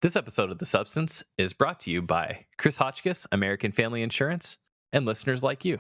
This episode of The Substance is brought to you by Chris Hotchkiss, American Family Insurance, and listeners like you.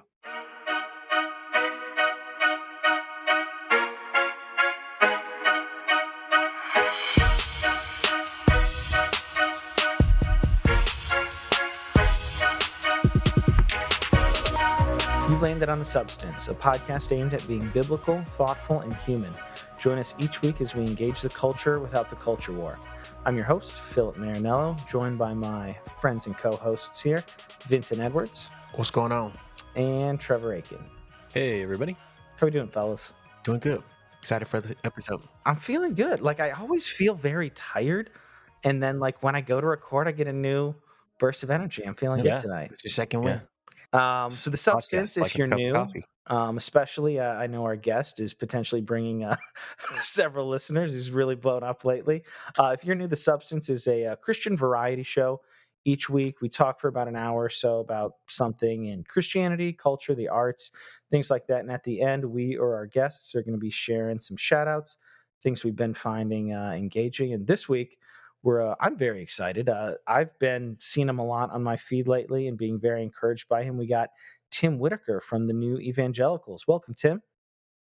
You've landed on The Substance, a podcast aimed at being biblical, thoughtful, and human. Join us each week as we engage the culture without the culture war. I'm your host, Philip Marinello, joined by my friends and co-hosts here, Vincent Edwards. What's going on? And Trevor Aiken. Hey, everybody. How are we doing, fellas? Doing good. Excited for the episode. I'm feeling good. I always feel very tired, and then when I go to record, I get a new burst of energy. I'm feeling good tonight. It's your second win. So The Substance, if you're new, especially I know our guest is potentially bringing several listeners. He's really blown up lately. If you're new, The Substance is a Christian variety show. Each week we talk for about an hour or so about something in Christianity, culture, the arts, things like that. And at the end, we or our guests are going to be sharing some shout outs, things we've been finding engaging. And this week, I'm very excited. I've been seeing him a lot on my feed lately and being very encouraged by him. We got Tim Whitaker from the new Evangelicals. Welcome, Tim.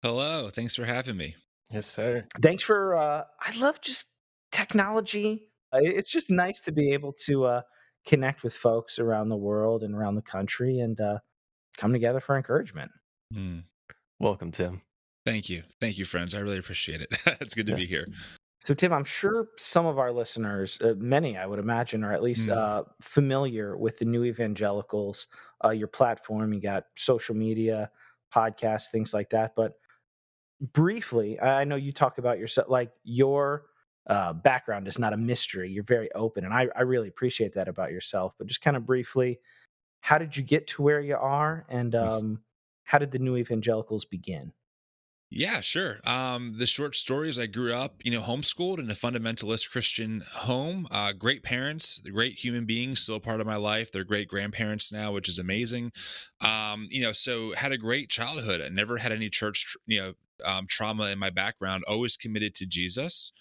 Hello. Thanks for having me. Yes, sir. Thanks for, I love just technology. It's just nice to be able to connect with folks around the world and around the country and come together for encouragement. Welcome, Tim. Thank you. Thank you, friends. I really appreciate it. It's good to be here. So, Tim, I'm sure some of our listeners, many I would imagine, are at least familiar with the new Evangelicals, your platform. You got social media, podcasts, things like that. But briefly, I know you talk about yourself, your background is not a mystery. You're very open, and I really appreciate that about yourself. But just kind of briefly, how did you get to where you are, and how did the new Evangelicals begin? Yeah, sure. The short story is I grew up, homeschooled in a fundamentalist Christian home. Great parents, great human beings, still a part of my life. They're great grandparents now, which is amazing. So had a great childhood. I never had any church, trauma in my background. Always committed to Jesus.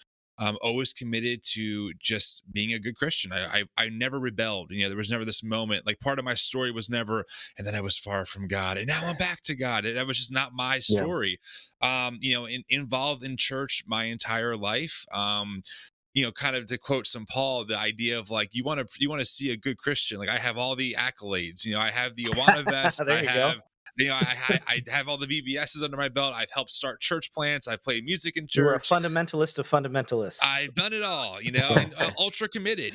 Always committed to just being a good Christian. I never rebelled. There was never this moment. Part of my story was never, and then I was far from God, and now I'm back to God. That was just not my story. Involved in church my entire life. Kind of to quote some Paul, the idea of you want to see a good Christian. I have all the accolades. I have the Awana vest. I have all the VBSs under my belt. I've helped start church plants. I've played music in church. You're a fundamentalist of fundamentalists. I've done it all, and ultra committed,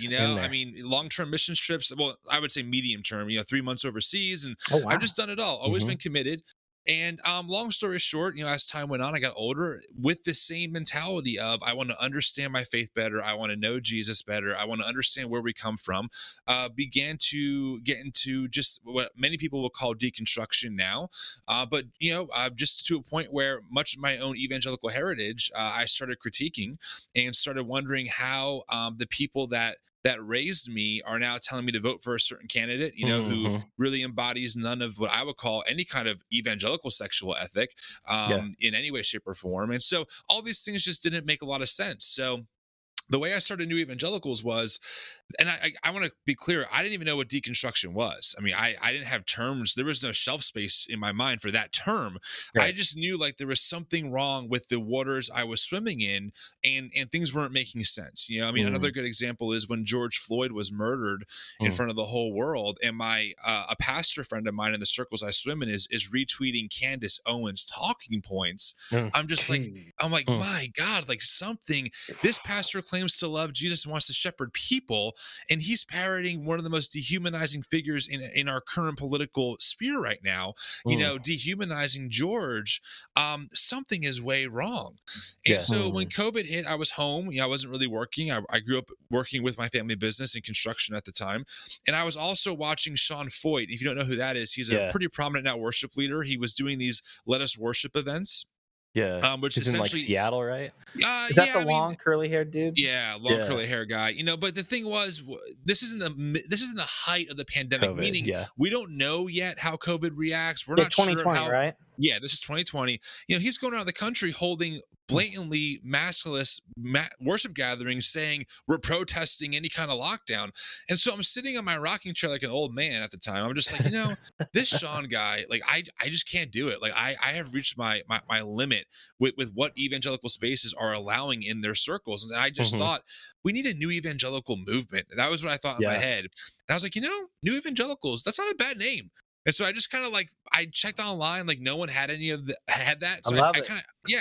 long-term mission trips. Well, I would say medium term, 3 months overseas. And I've just done it all. Always been committed. And long story short, as time went on, I got older with the same mentality of I want to understand my faith better. I want to know Jesus better. I want to understand where we come from. Began to get into just what many people will call deconstruction now. But just to a point where much of my own evangelical heritage, I started critiquing and started wondering how the people that raised me are now telling me to vote for a certain candidate, who really embodies none of what I would call any kind of evangelical sexual ethic in any way, shape, or form. And so all these things just didn't make a lot of sense. So the way I started New Evangelicals was, and I want to be clear, I didn't even know what deconstruction was. I didn't have terms. There was no shelf space in my mind for that term. Right. I just knew there was something wrong with the waters I was swimming in, and things weren't making sense. Another good example is when George Floyd was murdered in front of the whole world, and a pastor friend of mine in the circles I swim in is retweeting Candace Owens' talking points. I'm just my God, something, this pastor claims to love Jesus and wants to shepherd people, and he's parroting one of the most dehumanizing figures in our current political sphere right now, dehumanizing George. Something is way wrong. And so when COVID hit, I was home. I wasn't really working. I grew up working with my family business in construction at the time. And I was also watching Sean Foyt. If you don't know who that is, he's a pretty prominent now worship leader. He was doing these Let Us Worship events. Yeah, which is essentially in Seattle, right? Is that the long curly haired dude? Yeah, curly hair guy. But the thing was, this isn't the height of the pandemic. COVID, meaning we don't know yet how COVID reacts. We're not 2020, sure how. Right? Yeah, this is 2020. He's going around the country holding blatantly maskless worship gatherings saying we're protesting any kind of lockdown. And so I'm sitting on my rocking chair like an old man at the time. I'm just like, this Sean guy, like I just can't do it. Like I have reached my limit with what evangelical spaces are allowing in their circles. And I just thought we need a new evangelical movement. And that was what I thought in my head. And I was like, new evangelicals, that's not a bad name. And so I just kind of I checked online, like no one had had that. So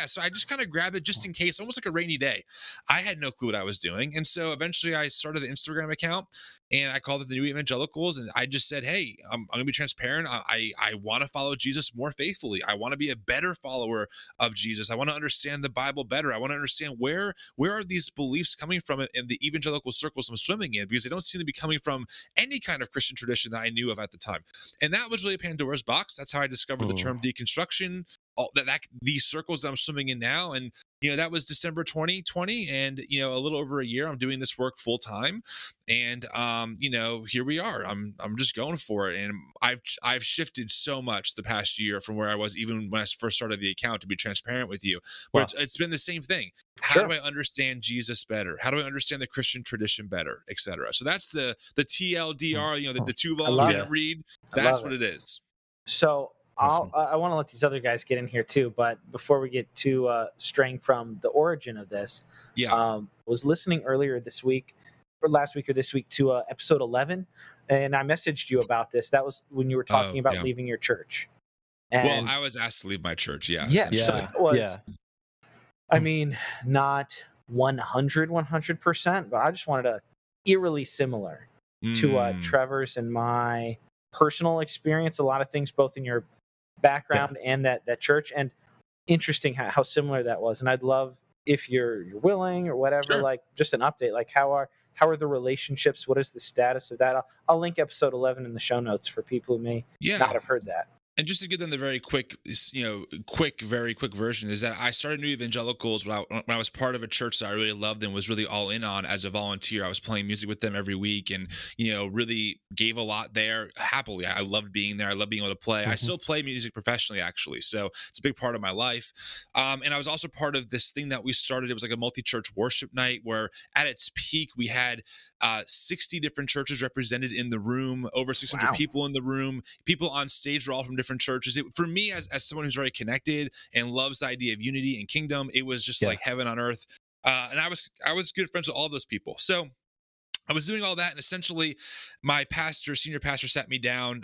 so I just kind of grabbed it just in case, almost like a rainy day. I had no clue what I was doing. And so eventually I started the Instagram account and I called it the New Evangelicals. And I just said, hey, I'm going to be transparent. I want to follow Jesus more faithfully. I want to be a better follower of Jesus. I want to understand the Bible better. I want to understand where are these beliefs coming from in the evangelical circles I'm swimming in, because they don't seem to be coming from any kind of Christian tradition that I knew of at the time. And that was really a Pandora's box. That's how I discovered the term deconstruction, these circles that I'm swimming in now. And that was December 2020, and a little over a year I'm doing this work full time. And here we are. I'm just going for it. And I've shifted so much the past year from where I was even when I first started the account, to be transparent with you. But it's been the same thing. How do I understand Jesus better? How do I understand the Christian tradition better, etc.? So that's the TLDR, the too long didn't read. That's what it is. So I want to let these other guys get in here too, but before we get too straying from the origin of this, was listening earlier this week, or last week or this week, to episode 11, and I messaged you about this. That was when you were talking about leaving your church. And, I was asked to leave my church. So it was. I mean, not 100%, but I just wanted to eerily similar to Trevor's and my personal experience. A lot of things, both in your background and that church, and interesting how similar that was. And I'd love, if you're willing or whatever, like just an update, like how are the relationships? What is the status of that? I'll link episode 11 in the show notes for people who may not have heard that. And just to give them the very quick, very quick version, is that I started New Evangelicals when I was part of a church that I really loved and was really all in on as a volunteer. I was playing music with them every week and, really gave a lot there happily. I loved being there. I love being able to play. I still play music professionally, actually. So it's a big part of my life. And I was also part of this thing that we started. It was like a multi-church worship night where at its peak, we had 60 different churches represented in the room, over 600 people in the room. People on stage were all from different churches. For me, as someone who's very connected and loves the idea of unity and kingdom, it was just like heaven on earth. And I was good friends with all those people. So I was doing all that, and essentially my senior pastor sat me down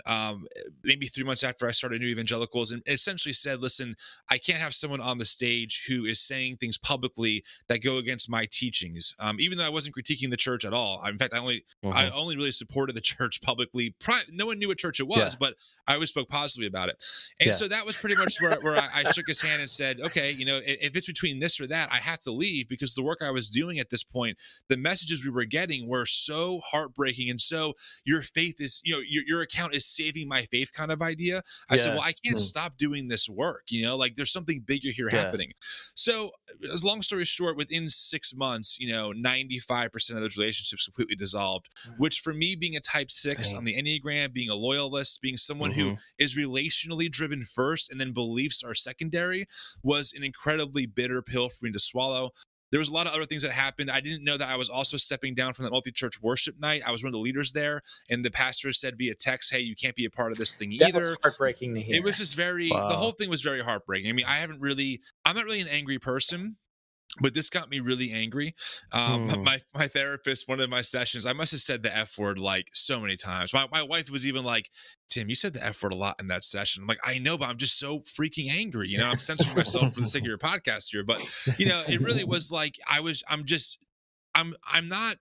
maybe 3 months after I started New Evangelicals, and essentially said, listen, I can't have someone on the stage who is saying things publicly that go against my teachings, even though I wasn't critiquing the church at all. In fact, I only really supported the church publicly. No one knew what church it was, but I always spoke positively about it. And so that was pretty much where I shook his hand and said, okay, if it's between this or that, I have to leave, because the work I was doing at this point, the messages we were getting were so heartbreaking, and so your faith is, your account is saving my faith kind of idea. I said, well, I can't stop doing this work, like there's something bigger here happening. So as long story short, within 6 months, 95% of those relationships completely dissolved, which for me, being a type 6 on the Enneagram, being a loyalist, being someone who is relationally driven first and then beliefs are secondary, was an incredibly bitter pill for me to swallow. There was a lot of other things that happened. I didn't know that I was also stepping down from that multi-church worship night. I was one of the leaders there, and the pastor said via text, hey, you can't be a part of this thing either. That was heartbreaking to hear. It was just the whole thing was very heartbreaking. I mean, I'm not really an angry person, but this got me really angry. My therapist, one of my sessions, I must have said the F word like so many times. My wife was even like, Tim, you said the F word a lot in that session. I'm like, I know, but I'm just so freaking angry. I'm censoring myself for the sake of your podcast here. But, it really was like, I'm not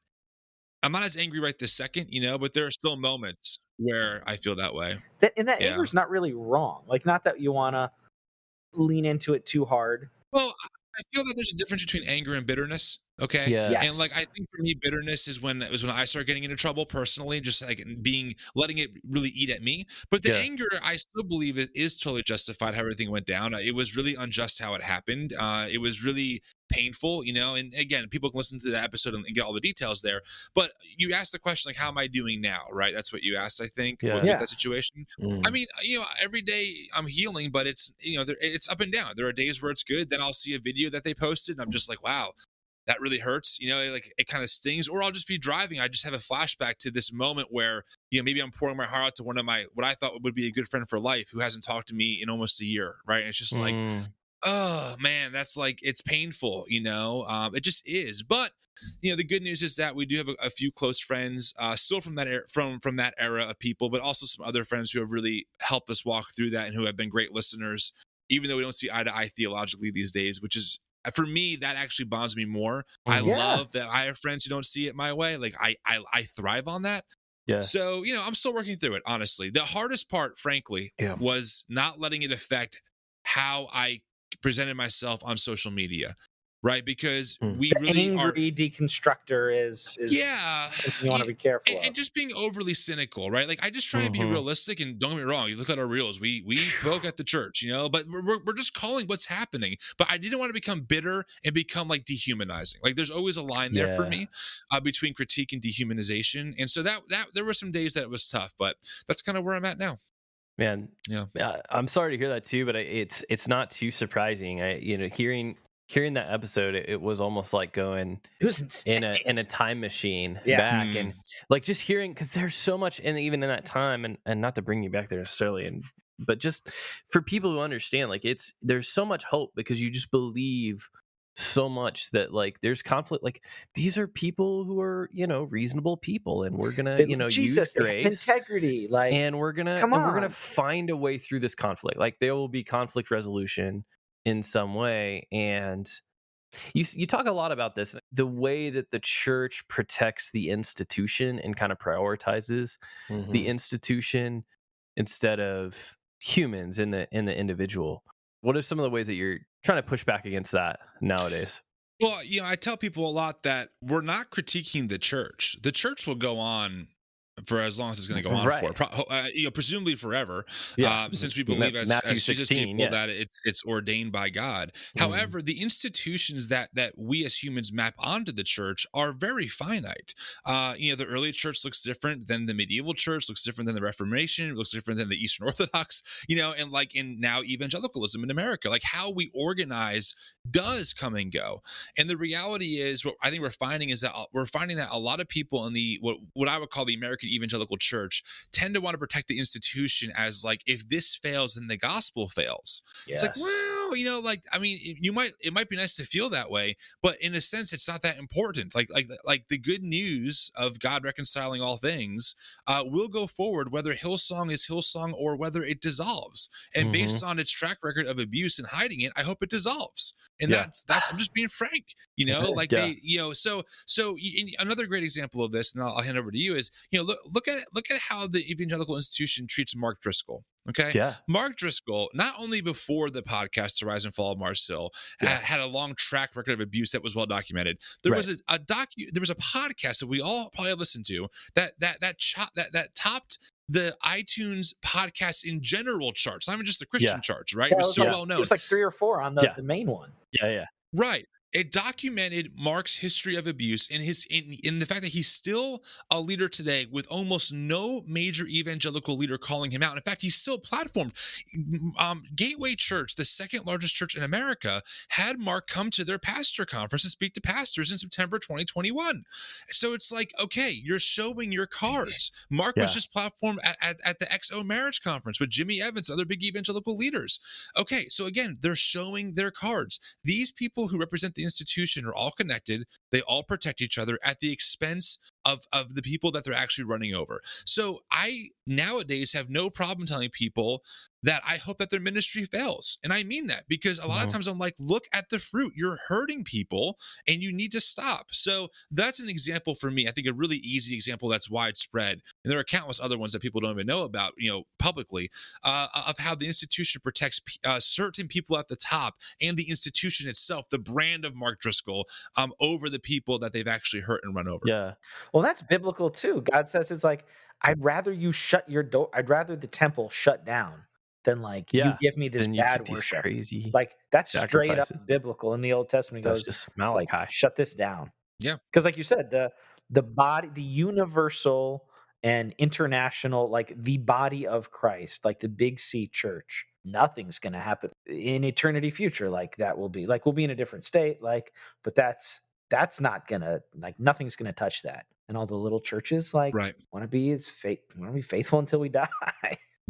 as angry right this second, but there are still moments where I feel that way. And that anger is not really wrong. Like, not that you want to lean into it too hard. Well, I feel that there's a difference between anger and bitterness. Okay. Yeah. And like, I think for me, bitterness is when I started getting into trouble personally, just like letting it really eat at me. But the anger, I still believe it is totally justified how everything went down. It was really unjust how it happened. It was really painful, and again, people can listen to the episode and get all the details there. But you asked the question, like, how am I doing now? Right? That's what you asked, I think, with that situation. I mean, every day I'm healing, but it's, it's up and down. There are days where it's good. Then I'll see a video that they posted and I'm just like, wow, that really hurts, like it kind of stings. Or I'll just be driving. I just have a flashback to this moment where, maybe I'm pouring my heart out to one of what I thought would be a good friend for life who hasn't talked to me in almost a year. Right. And it's just like, oh man, that's like, it's painful, it just is. But, the good news is that we do have a few close friends, still from that from that era of people, but also some other friends who have really helped us walk through that and who have been great listeners, even though we don't see eye to eye theologically these days, which is, for me, that actually bonds me more. I love that I have friends who don't see it my way. Like I thrive on that. Yeah. So, I'm still working through it, honestly. The hardest part, frankly, was not letting it affect how I presented myself on social media. Right, because we the really angry deconstructor is something you want to be careful of. And just being overly cynical, right? Like, I just try and be realistic. And don't get me wrong, you look at our reels, we spoke at the church, but we're just calling what's happening. But I didn't want to become bitter and become like dehumanizing. Like, there's always a line there for me between critique and dehumanization. And so that there were some days that it was tough, but that's kind of where I'm at now. Man, I'm sorry to hear that too, but it's not too surprising. Hearing that episode, it was almost like going in a time machine back, and like just hearing, because there's so much, and even in that time, and not to bring you back there necessarily, but just for people who understand, like there's so much hope because you just believe so much that like there's conflict. Like, these are people who are reasonable people, and we're gonna Jesus, use grace, integrity, like, and we're gonna find a way through this conflict. Like, there will be conflict resolution in some way. And you talk a lot about this, the way that the church protects the institution and kind of prioritizes the institution instead of humans in the individual. What are some of the ways that you're trying to push back against that nowadays? Well, I tell people a lot that we're not critiquing the church. The church will go on for as long as it's going to go on for, presumably forever, since we believe as Jesus people that it's ordained by God. However, the institutions that we as humans map onto the church are very finite. The early church looks different than the medieval church, looks different than the Reformation, looks different than the Eastern Orthodox, and like in now Evangelicalism in America, like how we organize does come and go. And the reality is, what I think we're finding is that a lot of people in the what I would call the American evangelical church tend to want to protect the institution as like, if this fails, then the gospel fails. It's like, well, it might be nice to feel that way, but in a sense, it's not that important. Like the good news of God reconciling all things will go forward, whether Hillsong is Hillsong or whether it dissolves. And based on its track record of abuse and hiding it, I hope it dissolves. And that's I'm just being frank, so another great example of this, and I'll hand over to you, is, look at how the evangelical institution treats Mark Driscoll. Okay. Yeah. Mark Driscoll, not only before the podcast, The Rise and Fall of Mars Hill, had a long track record of abuse that was well documented. There was there was a podcast that we all probably have listened to that topped the iTunes podcast in general charts, not even just the Christian charts, right? It was so well known. It was like 3 or 4 on the main one. Yeah. Right. It documented Mark's history of abuse and in the fact that he's still a leader today with almost no major evangelical leader calling him out. In fact, he's still platformed. Gateway Church, the second largest church in America, had Mark come to their pastor conference and speak to pastors in September 2021. So it's like, okay, you're showing your cards. Mark was just platformed at the XO Marriage Conference with Jimmy Evans, other big evangelical leaders. Okay, so again, they're showing their cards. These people who represent the institution are all connected. They all protect each other at the expense of the people that they're actually running over. So I nowadays have no problem telling people that I hope that their ministry fails. And I mean that, because a lot of times I'm like, look at the fruit. You're hurting people and you need to stop. So that's an example for me. I think a really easy example that's widespread. And there are countless other ones that people don't even know about, publicly, of how the institution protects certain people at the top and the institution itself, the brand of Mark Driscoll, over the people that they've actually hurt and run over. Yeah. Well, that's biblical too. God says it's like, I'd rather you shut your door. I'd rather the temple shut down than you give me this bad worship. Crazy that's straight up biblical in the Old Testament. It goes just Malachi. Shut this down. Yeah. Because like you said, the body, the universal and international, the body of Christ, the big C church, nothing's going to happen in eternity future. That will be we'll be in a different state. But that's not gonna nothing's gonna touch that. And all the little churches want to be faithful until we die.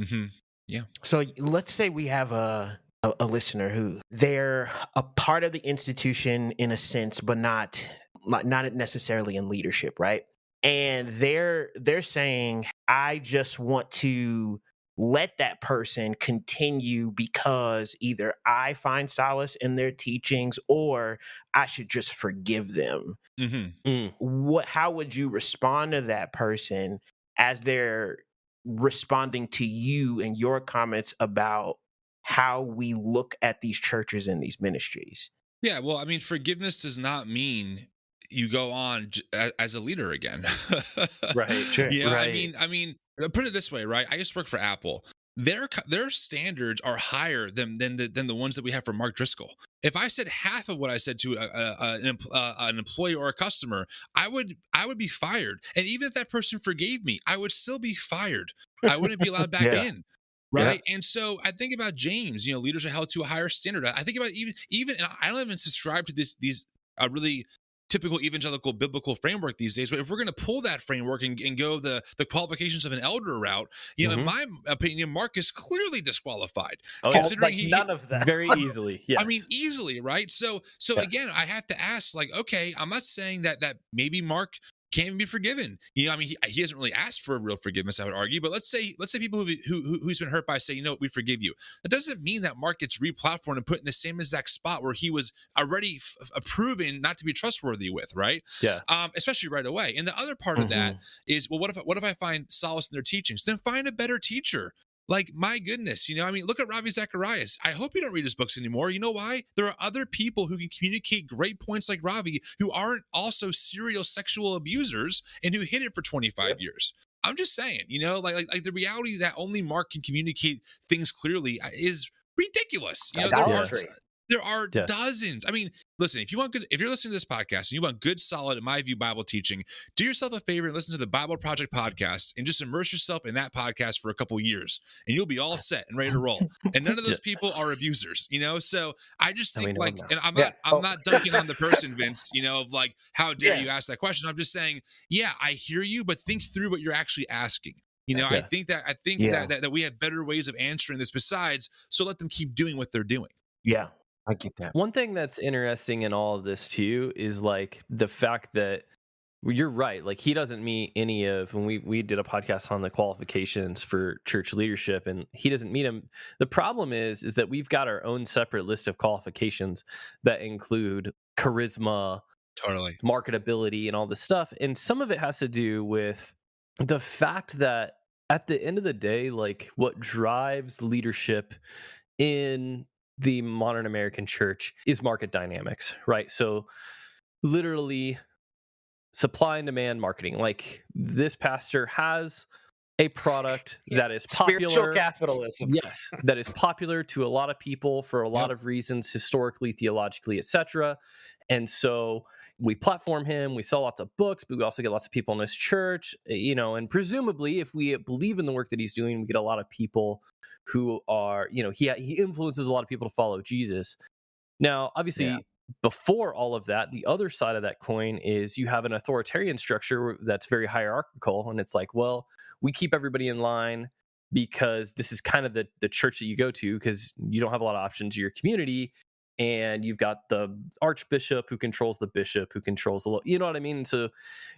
Mm-hmm. Yeah. So let's say we have a listener who they're a part of the institution in a sense, but not necessarily in leadership, right? And they're saying, I just want to let that person continue because either I find solace in their teachings or I should just forgive them. Mm-hmm. How would you respond to that person as they're responding to you and your comments about how we look at these churches and these ministries? Yeah, well, I mean, forgiveness does not mean you go on as a leader again. Right. Sure. Yeah, right. I mean, put it this way, right? I used to work for Apple. Their standards are higher than the ones that we have for Mark Driscoll. If I said half of what I said to an employee or a customer, I would be fired. And even if that person forgave me, I would still be fired. I wouldn't be allowed back in. Right. Yeah. And so I think about James, leaders are held to a higher standard. I think about even, and I don't even subscribe to these really typical evangelical biblical framework these days. But if we're going to pull that framework and go the qualifications of an elder route, in my opinion, Mark is clearly disqualified. Considering none of that. Very easily. Yes. I mean, easily, right? So again, I have to ask, okay, I'm not saying that maybe Mark can't even be forgiven. He hasn't really asked for a real forgiveness, I would argue. But let's say people who's been hurt by say, we forgive you. That doesn't mean that Mark gets replatformed and put in the same exact spot where he was already proven not to be trustworthy with, right? Yeah. Especially right away. And the other part of that is, well, what if I find solace in their teachings? Then find a better teacher. My goodness, look at Ravi Zacharias. I hope you don't read his books anymore. You know why? There are other people who can communicate great points like Ravi who aren't also serial sexual abusers and who hid it for 25 years. I'm just saying, the reality that only Mark can communicate things clearly is ridiculous. There are dozens. I mean, listen, if you're listening to this podcast and you want good, solid, in my view, Bible teaching, do yourself a favor and listen to the Bible Project podcast and just immerse yourself in that podcast for a couple years and you'll be all set and ready to roll. And none of those people are abusers, So I just think and I'm not dunking on the person, Vince, of how dare you ask that question. I'm just saying, I hear you, but think through what you're actually asking. I think that we have better ways of answering this besides, so let them keep doing what they're doing. Yeah. I get that. One thing that's interesting in all of this too is the fact that you're right. He doesn't meet any of, when we did a podcast on the qualifications for church leadership, and he doesn't meet them. The problem is that we've got our own separate list of qualifications that include charisma, totally, marketability, and all this stuff. And some of it has to do with the fact that at the end of the day, what drives leadership in the modern American church is market dynamics, right? So literally supply and demand marketing. This pastor has a product that is popular. Spiritual capitalism. Yes, that is popular to a lot of people for a lot of reasons, historically, theologically, etc. And so we platform him, we sell lots of books, but we also get lots of people in his church, and presumably if we believe in the work that he's doing, we get a lot of people who are, he influences a lot of people to follow Jesus. Now, obviously, before all of that, the other side of that coin is you have an authoritarian structure that's very hierarchical, and it's well, we keep everybody in line because this is kind of the church that you go to because you don't have a lot of options in your community. and you've got the archbishop who controls the bishop who controls the, you know what I mean? So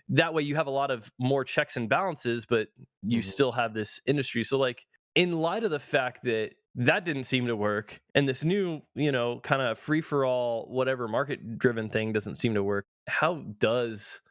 that way you have a lot of more checks and balances, but you still have this industry. So like, in light of the fact that that didn't seem to work, and this new, kind of free for all, whatever market driven thing doesn't seem to work, how does,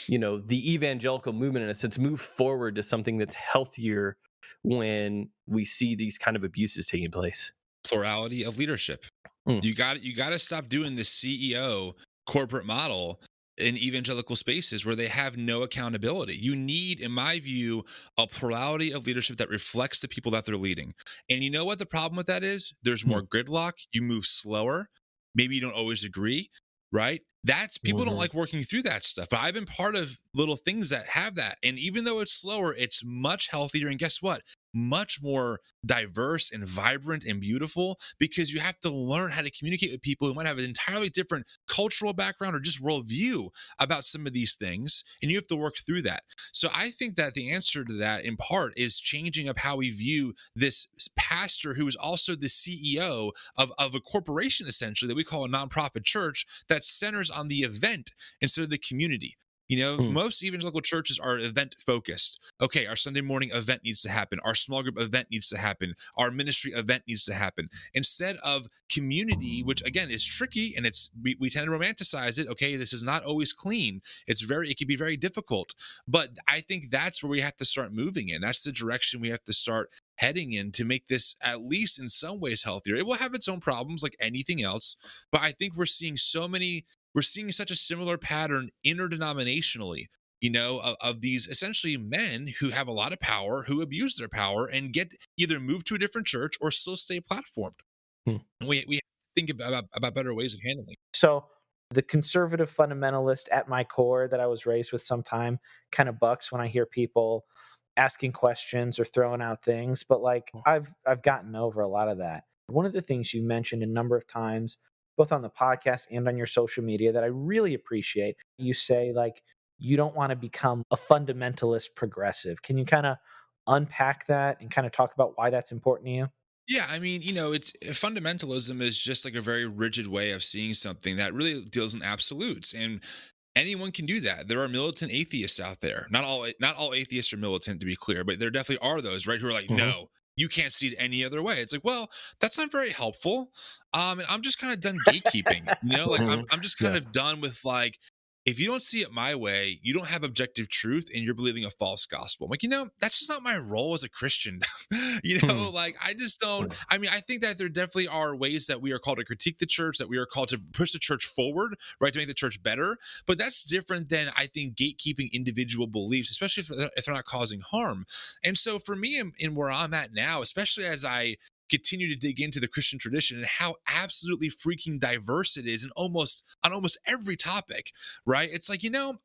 the evangelical movement in a sense move forward to something that's healthier when we see these kind of abuses taking place? Plurality of leadership. You got to stop doing the CEO corporate model in evangelical spaces where they have no accountability. You need, in my view, a plurality of leadership that reflects the people that they're leading. And you know what the problem with that is? There's more gridlock. You move slower. Maybe you don't always agree, right? That's people don't like working through that stuff. But I've been part of little things that have that. And even though it's slower, it's much healthier. And guess what? Much more diverse and vibrant and beautiful, because you have to learn how to communicate with people who might have an entirely different cultural background or just worldview about some of these things, and you have to work through that. So I think that the answer to that, in part, is changing up how we view this pastor who is also the CEO of a corporation, essentially, that we call a nonprofit church, that centers on the event instead of the community. Most evangelical churches are event focused. Okay, our Sunday morning event needs to happen. Our small group event needs to happen. Our ministry event needs to happen. Instead of community, which again is tricky, and we tend to romanticize it. Okay, this is not always clean. It can be very difficult. But I think that's where we have to start moving in. That's the direction we have to start heading in to make this, at least in some ways, healthier. It will have its own problems like anything else, but I think we're seeing such a similar pattern interdenominationally, of these essentially men who have a lot of power, who abuse their power and get either moved to a different church or still stay platformed. And we think about better ways of handling it. So the conservative fundamentalist at my core that I was raised with sometime kind of bucks when I hear people asking questions or throwing out things, but like I've gotten over a lot of that. One of the things you mentioned a number of times, both on the podcast and on your social media, that I really appreciate, you say like you don't want to become a fundamentalist progressive. Can you kind of unpack that and kind of talk about why that's important to you? Yeah, I mean, it's fundamentalism is just like a very rigid way of seeing something that really deals in absolutes, and anyone can do that. There are militant atheists out there. Not all atheists are militant, to be clear, but there definitely are those, right, who are like, no, you can't see it any other way. It's like, well, that's not very helpful. And I'm just kind of done gatekeeping, I'm just kind of done with like, if you don't see it my way, you don't have objective truth and you're believing a false gospel. I'm like, that's just not my role as a Christian. Like I just don't, I mean, I think that there definitely are ways that we are called to critique the church, that we are called to push the church forward, right? To make the church better. But that's different than, I think, gatekeeping individual beliefs, especially if they're not causing harm. And so for me, in where I'm at now, especially as I continue to dig into the Christian tradition and how absolutely freaking diverse it is on almost every topic, right? It's like, I'm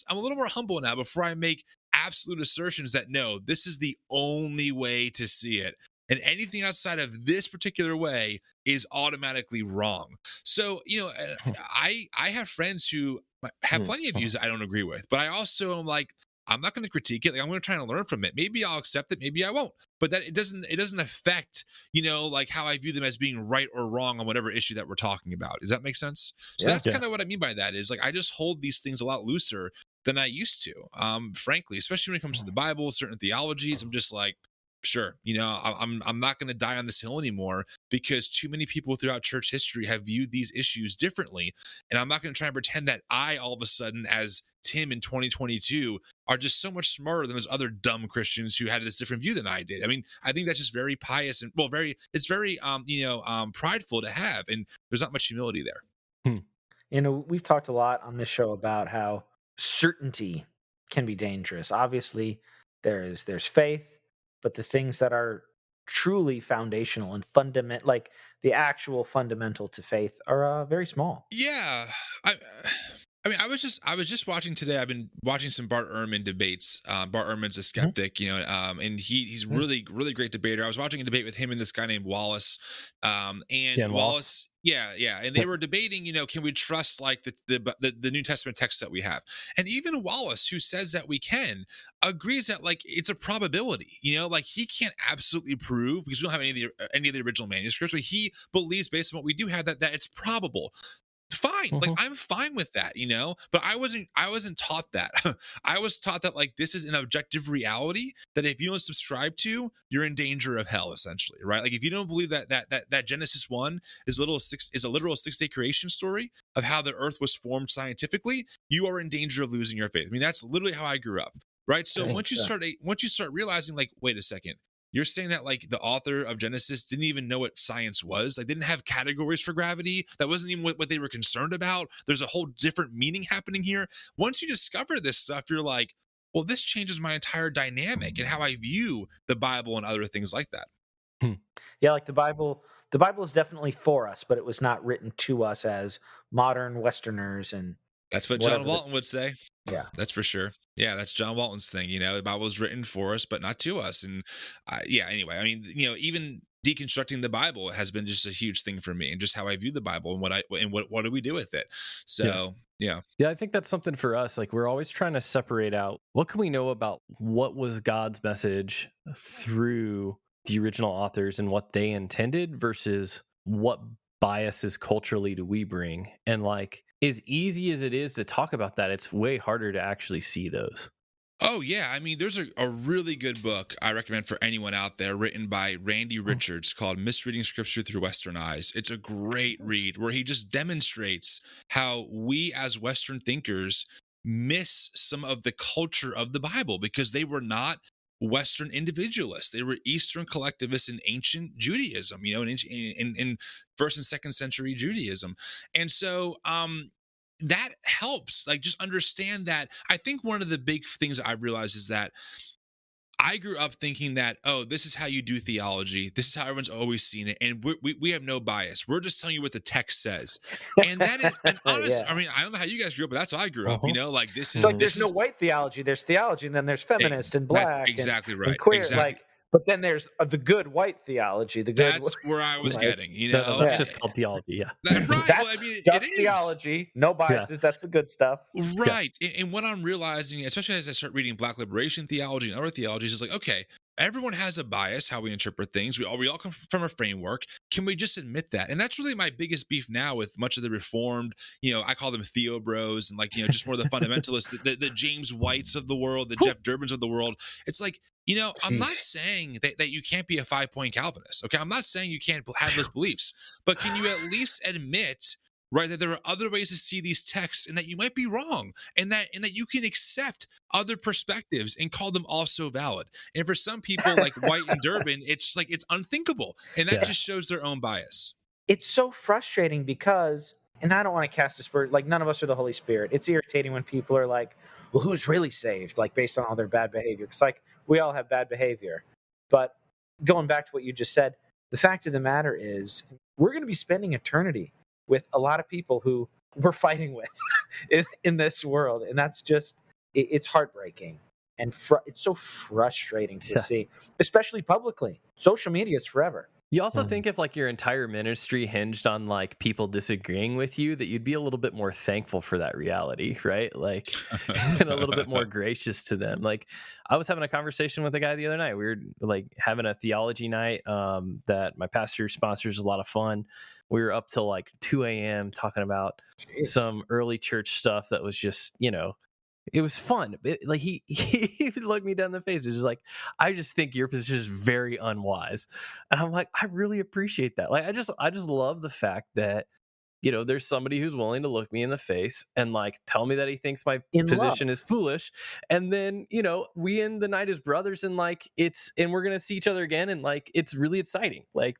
a little more humble now before I make absolute assertions that no, this is the only way to see it. And anything outside of this particular way is automatically wrong. So, I have friends who have plenty of views I don't agree with, but I also am like, I'm not going to critique it. Like, I'm going to try to learn from it. Maybe I'll accept it. Maybe I won't. But that it doesn't affect, like how I view them as being right or wrong on whatever issue that we're talking about. Does that make sense? So that's kind of what I mean by that, is like, I just hold these things a lot looser than I used to, frankly, especially when it comes to the Bible, certain theologies. I'm just like, sure, I'm not going to die on this hill anymore, because too many people throughout church history have viewed these issues differently. And I'm not going to try and pretend that I, all of a sudden, as Tim in 2022, are just so much smarter than those other dumb Christians who had this different view than I did. I mean, I think that's just very pious and it's very prideful to have, and there's not much humility there. We've talked a lot on this show about how certainty can be dangerous. Obviously, there's faith, but the things that are truly foundational and fundamental, like the actual fundamental to faith, are very small. Yeah, I mean, I was just watching today. I've been watching some Bart Ehrman debates. Bart Ehrman's a skeptic, and he's really, really great debater. I was watching a debate with him and this guy named Wallace. And Wallace, Yeah, and they were debating, can we trust like the New Testament text that we have? And even Wallace, who says that we can, agrees that like it's a probability. Like he can't absolutely prove, because we don't have any of the original manuscripts, but he believes based on what we do have that it's probable. Fine, like I'm fine with that, but I wasn't taught that. I was taught that like this is an objective reality that if you don't subscribe to, you're in danger of hell, essentially, right? Like if you don't believe that Genesis 1 is a literal 6-day creation story of how the earth was formed scientifically, you are in danger of losing your faith. I mean, that's literally how I grew up, right? So once you start realizing, like, wait a second, you're saying that like the author of Genesis didn't even know what science was, like didn't have categories for gravity. That wasn't even what they were concerned about. There's a whole different meaning happening here. Once you discover this stuff, you're like, well, this changes my entire dynamic and how I view the Bible and other things like that. Yeah, like the Bible is definitely for us, but it was not written to us as modern Westerners. And that's what John Walton would say. Yeah, that's for sure. Yeah, that's John Walton's thing. The Bible is written for us, but not to us. And anyway, I mean, even deconstructing the Bible has been just a huge thing for me, and just how I view the Bible and what do we do with it. So yeah, I think that's something for us. Like we're always trying to separate out what can we know about what was God's message through the original authors and what they intended versus what biases culturally do we bring. And like as easy as it is to talk about that, it's way harder to actually see those. Oh, yeah. I mean, there's a really good book I recommend for anyone out there, written by Randy Richards, called Misreading Scripture Through Western Eyes. It's a great read where he just demonstrates how we as Western thinkers miss some of the culture of the Bible because they were not Western individualists. They were Eastern collectivists in ancient Judaism, in first and second century Judaism. And so, that helps, like, just understand that. I think one of the big things I realized is that I grew up thinking that, oh, this is how you do theology. This is how everyone's always seen it. And we have no bias. We're just telling you what the text says. And that is, and honestly, I mean, I don't know how you guys grew up, but that's how I grew up, like this is. Like there's no white theology. There's theology, and then there's feminist and black. That's exactly right. And queer, exactly. But then there's the good white theology. That's where I was getting, That's just called theology, yeah. Right. That's just theology, no biases. Yeah. That's the good stuff. Right. Yeah. And what I'm realizing, especially as I start reading Black liberation theology and other theologies, is like, okay, everyone has a bias how we interpret things. We all come from a framework. Can we just admit that? And that's really my biggest beef now with much of the Reformed, I call them Theo bros, and just more the fundamentalists, the James Whites of the world, the Jeff Durbins of the world. It's like, I'm not saying that you can't be a 5-point Calvinist. Okay. I'm not saying you can't have those beliefs, but can you at least admit, right, that there are other ways to see these texts and that you might be wrong, and that you can accept other perspectives and call them also valid. And for some people like White and Durbin, it's just like, it's unthinkable. And that just shows their own bias. It's so frustrating because, and I don't want to cast aspersions, like none of us are the Holy Spirit. It's irritating when people are like, well, who's really saved? Like based on all their bad behavior. It's like, we all have bad behavior. But going back to what you just said, the fact of the matter is we're going to be spending eternity with a lot of people who we're fighting with in this world. And that's just, it's heartbreaking. And it's so frustrating to see, especially publicly. Social media is forever. You also think if like your entire ministry hinged on like people disagreeing with you, that you'd be a little bit more thankful for that reality, right? Like, and a little bit more gracious to them. Like, I was having a conversation with a guy the other night. We were like having a theology night that my pastor sponsors. A lot of fun. We were up till like 2 a.m. talking about some early church stuff that was just, it was fun. Like he looked me down in the face. It was just like, I just think your position is very unwise. And I'm like, I really appreciate that. Like, I just love the fact that, there's somebody who's willing to look me in the face and like tell me that he thinks my position is foolish. And then, we end the night as brothers, and like and we're going to see each other again. And like, it's really exciting. Like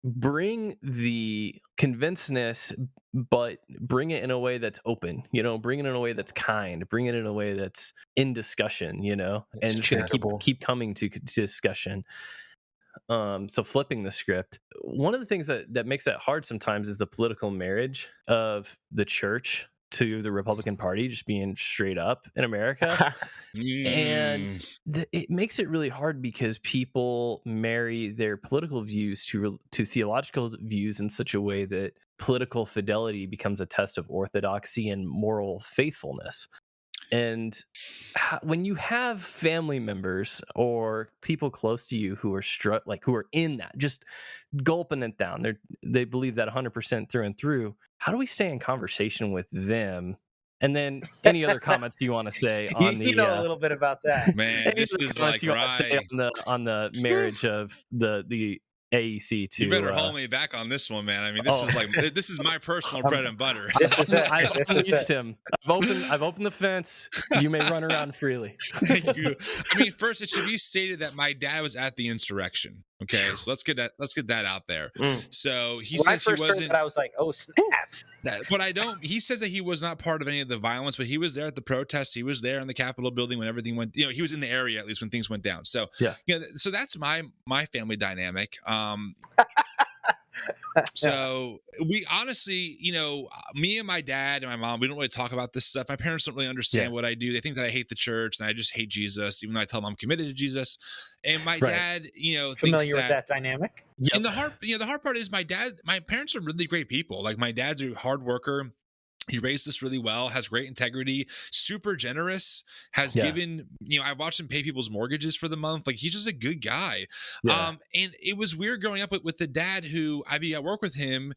bring the convincedness, but bring it in a way that's open, bring it in a way that's kind, bring it in a way that's in discussion, and it's going to keep coming to discussion. So flipping the script, one of the things that makes that hard sometimes is the political marriage of the church to the Republican Party, just being straight up in America. And it makes it really hard because people marry their political views to theological views in such a way that political fidelity becomes a test of orthodoxy and moral faithfulness. And when you have family members or people close to you who are who are in that, just gulping it down, they believe that 100% through and through. How do we stay in conversation with them? And then any other comments you want to say on the? You know a little bit about that, man. This is like right on the marriage of the AEC to. You better hold me back on this one, man. I mean, this is my personal bread and butter. This is it. This is it. Tim. I've opened the fence. You may run around freely. Thank you. I mean, first it should be stated that my dad was at the insurrection. Okay, so let's get that out there. So he says he wasn't. I was like, oh snap! But I don't. He says that he was not part of any of the violence, but he was there at the protests. He was there in the Capitol building when everything went. He was in the area at least when things went down. So so that's my family dynamic. So we honestly, me and my dad and my mom, we don't really talk about this stuff. My parents don't really understand what I do. They think that I hate the church and I just hate Jesus, even though I tell them I'm committed to Jesus. And my dad, familiar with that dynamic. And the hard part is my parents are really great people. Like my dad's a hard worker. He raised us really well, has great integrity, super generous, has given, I watched him pay people's mortgages for the month. Like he's just a good guy. And it was weird growing up with the dad who I'd be at work with him,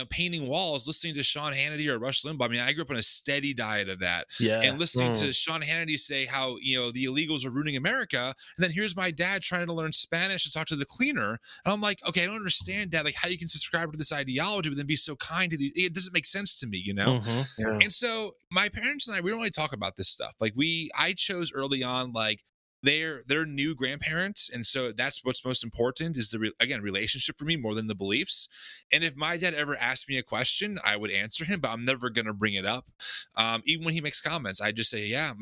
painting walls, listening to Sean Hannity or Rush Limbaugh. I mean, I grew up on a steady diet of that. And listening to Sean Hannity say how, the illegals are ruining America. And then here's my dad trying to learn Spanish to talk to the cleaner. And I'm like, okay, I don't understand, Dad, like how you can subscribe to this ideology, but then be so kind to these. It doesn't make sense to me, And so my parents and I, we don't really talk about this stuff. Like I chose early on, like, they're new grandparents, and so that's what's most important is the relationship for me more than the beliefs. And if my dad ever asked me a question, I would answer him, but I'm never gonna bring it up. Even when he makes comments, I just say yeah,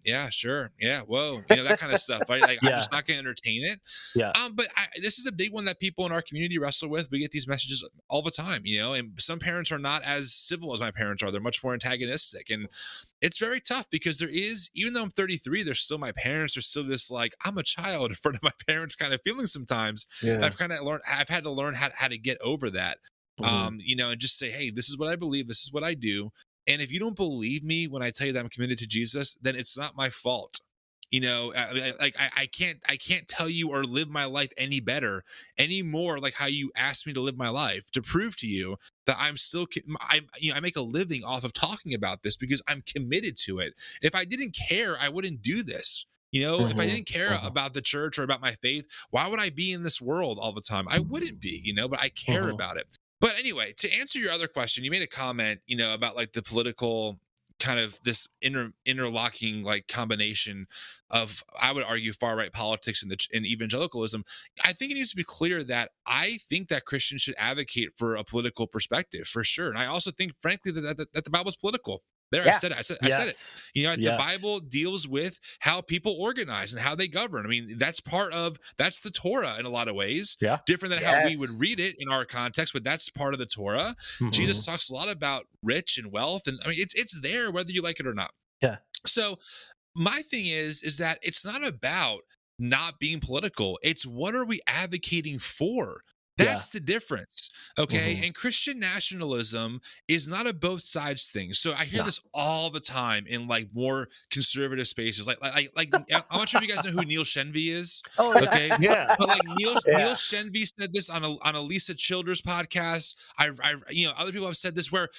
yeah, sure, yeah, whoa, that kind of stuff. Right? Like I'm just not gonna entertain it. But this is a big one that people in our community wrestle with. We get these messages all the time, and some parents are not as civil as my parents are. They're much more antagonistic, and it's very tough because there is, even though I'm 33, they're still my parents. There's still this, like, I'm a child in front of my parents kind of feeling sometimes. And I've had to learn how to get over that, and just say, hey, this is what I believe. This is what I do. And if you don't believe me when I tell you that I'm committed to Jesus, then it's not my fault. I can't tell you or live my life any better anymore, like how you asked me to live my life, to prove to you that I'm still, I make a living off of talking about this because I'm committed to it. If I didn't care, I wouldn't do this. If I didn't care about the church or about my faith, why would I be in this world all the time? I wouldn't be, but I care about it. But anyway, to answer your other question, you made a comment, about like the political kind of this interlocking like combination of, I would argue, far right politics and evangelicalism. I think it needs to be clear that I think that Christians should advocate for a political perspective for sure, and I also think, frankly, that the Bible is political. There, I said it. I said it. The Bible deals with how people organize and how they govern. I mean, that's the Torah in a lot of ways. Different than how we would read it in our context, but that's part of the Torah. Jesus talks a lot about rich and wealth, and I mean, it's there whether you like it or not. So my thing is that it's not about not being political. It's what are we advocating for? That's the difference. Okay. And Christian nationalism is not a both sides thing. So I hear this all the time in like more conservative spaces. Like I'm not sure if you guys know who Neil Shenvi is. Okay. But like Neil Shenvi said this on a Lisa Childers podcast. Other people have said this where,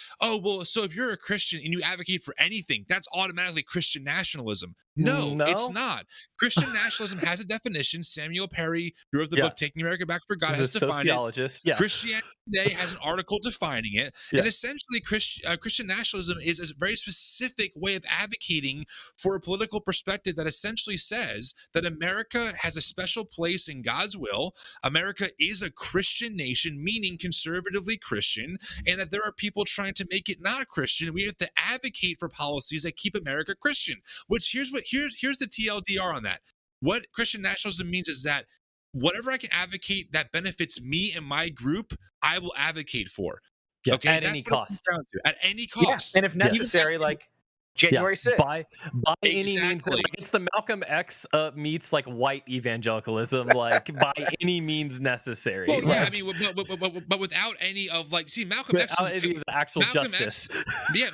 so if you're a Christian and you advocate for anything, that's automatically Christian nationalism. No, it's not. Christian nationalism has a definition. Samuel Perry, who wrote the book Taking America Back for God, has defined it. Christianity Today has an article defining it. And essentially, Christian nationalism is a very specific way of advocating for a political perspective that essentially says that America has a special place in God's will. America is a Christian nation, meaning conservatively Christian, and that there are people trying to make it not Christian. We have to advocate for policies that keep America Christian, which here's the TLDR on that. What Christian nationalism means is that whatever I can advocate that benefits me and my group, I will advocate for. Yeah, Okay, at that's any what it comes cost. down to. At any cost. And if necessary, like January 6th. By any means, Exactly. like, it's the Malcolm X meets like white evangelicalism, like by any means necessary. Well, yeah, like, I mean, but without any of like, see, Malcolm X without any of the actual justice.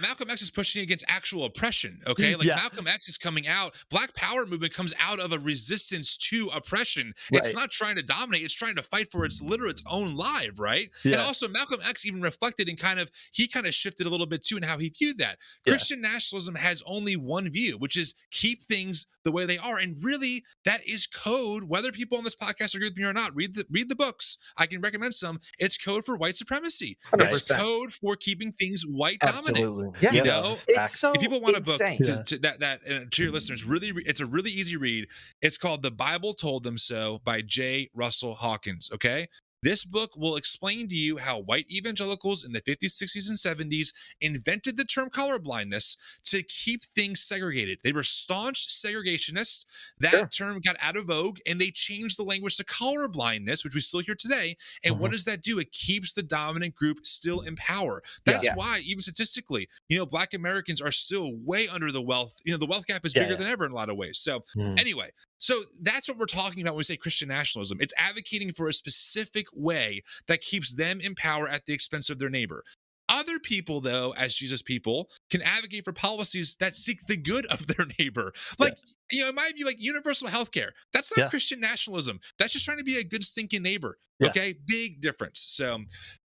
Malcolm X is pushing against actual oppression. Okay, like Malcolm X is coming out. Black Power movement comes out of a resistance to oppression. Right. It's not trying to dominate; it's trying to fight for its own life, right? Yeah. And also, Malcolm X even reflected and kind of shifted a little bit too in how he viewed that. Christian nationalism has only one view, which is keep things the way they are, and really that is code. Whether people on this podcast agree with me or not, read the books. I can recommend some. It's code for white supremacy. 100%. It's code for keeping things white dominant. Yeah, you know, it's so if people want insane. a book to your listeners, it's a really easy read. It's called "The Bible Told Them So" by J. Russell Hawkins. Okay. This book will explain to you how white evangelicals in the 50s, 60s, and 70s invented the term colorblindness to keep things segregated. They were staunch segregationists. That term got out of vogue, and they changed the language to colorblindness, which we still hear today. And what does that do? It keeps the dominant group still in power. That's why, even statistically, Black Americans are still way under the wealth. The wealth gap is bigger than ever in a lot of ways. So anyway, so that's what we're talking about when we say Christian nationalism. It's advocating for a specific way that keeps them in power at the expense of their neighbor. Other people, though, as Jesus people, can advocate for policies that seek the good of their neighbor. Like, it might be like universal health care. That's not Christian nationalism. That's just trying to be a good stinking neighbor. Okay, big difference. So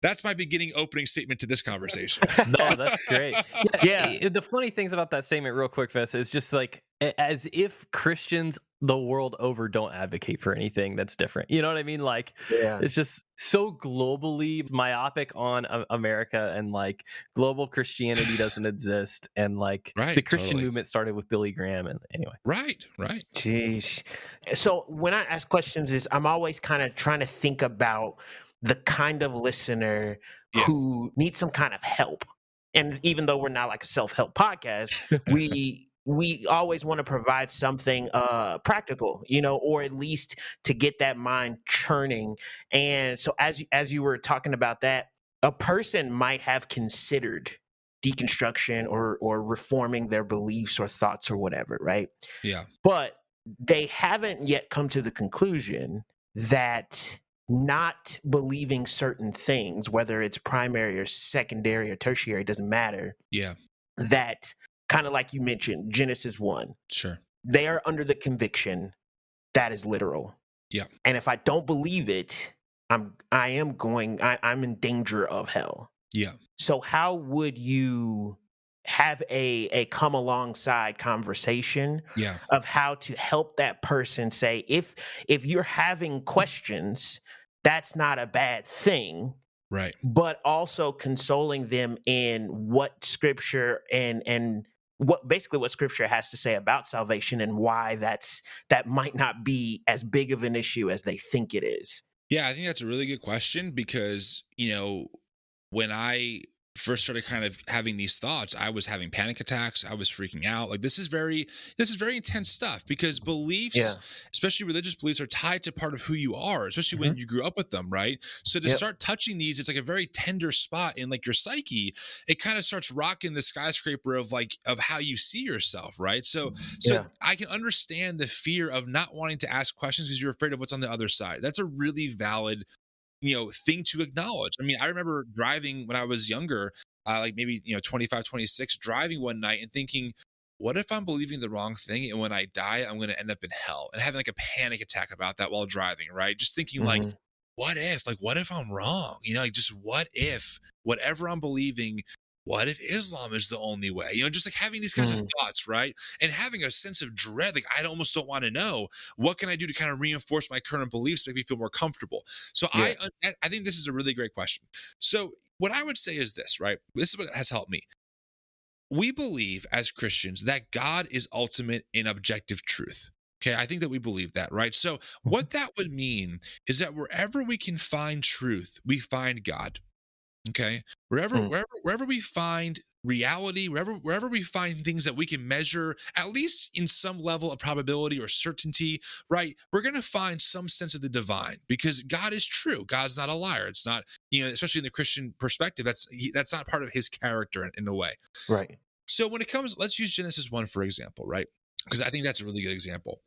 that's my beginning opening statement to this conversation. No, that's great. Yeah. The funny things about that statement, real quick, Vess, is just like as if Christians the world over don't advocate for anything that's different. You know what I mean? Like, it's just so globally myopic on America, and like global Christianity doesn't exist. And like the Christian movement started with Billy Graham. And anyway. Right. Jeez. So when I ask questions, I'm always kind of trying to think about the kind of listener who needs some kind of help. And even though we're not like a self-help podcast, we always want to provide something practical, or at least to get that mind churning. And so as you were talking about that, a person might have considered deconstruction or reforming their beliefs or thoughts or whatever, right? Yeah. But they haven't yet come to the conclusion that not believing certain things, whether it's primary or secondary or tertiary, doesn't matter. Yeah. That kind of like you mentioned, Genesis 1. Sure. They are under the conviction that is literal. Yeah. And if I don't believe it, I'm in danger of hell. Yeah. So how would you have a come alongside conversation of how to help that person say, if you're having questions, that's not a bad thing. Right. But also consoling them in what scripture and what scripture has to say about salvation and why that might not be as big of an issue as they think it is. Yeah, I think that's a really good question because, when I first started kind of having these thoughts, I was having panic attacks. I was freaking out. Like this is very intense stuff because beliefs, especially religious beliefs, are tied to part of who you are, especially when you grew up with them, right? So to start touching these, it's like a very tender spot in like your psyche. It kind of starts rocking the skyscraper of how you see yourself, right? So I can understand the fear of not wanting to ask questions because you're afraid of what's on the other side. That's a really valid thing to acknowledge. I mean, I remember driving when I was younger, like maybe 25, 26, driving one night and thinking, what if I'm believing the wrong thing and when I die I'm going to end up in hell, and having like a panic attack about that while driving, right? Just thinking like, what if I'm wrong? Like just what if whatever I'm believing, what if Islam is the only way? Just like having these kinds of thoughts, right? And having a sense of dread, like I almost don't want to know. What can I do to kind of reinforce my current beliefs, make me feel more comfortable? So I think this is a really great question. So what I would say is this, right? This is what has helped me. We believe as Christians that God is ultimate in objective truth. Okay, I think that we believe that, right? So what that would mean is that wherever we can find truth, we find God. Okay, wherever we find reality, wherever we find things that we can measure, at least in some level of probability or certainty, right? We're going to find some sense of the divine, because God is true. God's not a liar. It's not, especially in the Christian perspective, that's not part of his character in a way. Right. So when it comes, let's use Genesis 1 for example, right? Because I think that's a really good example.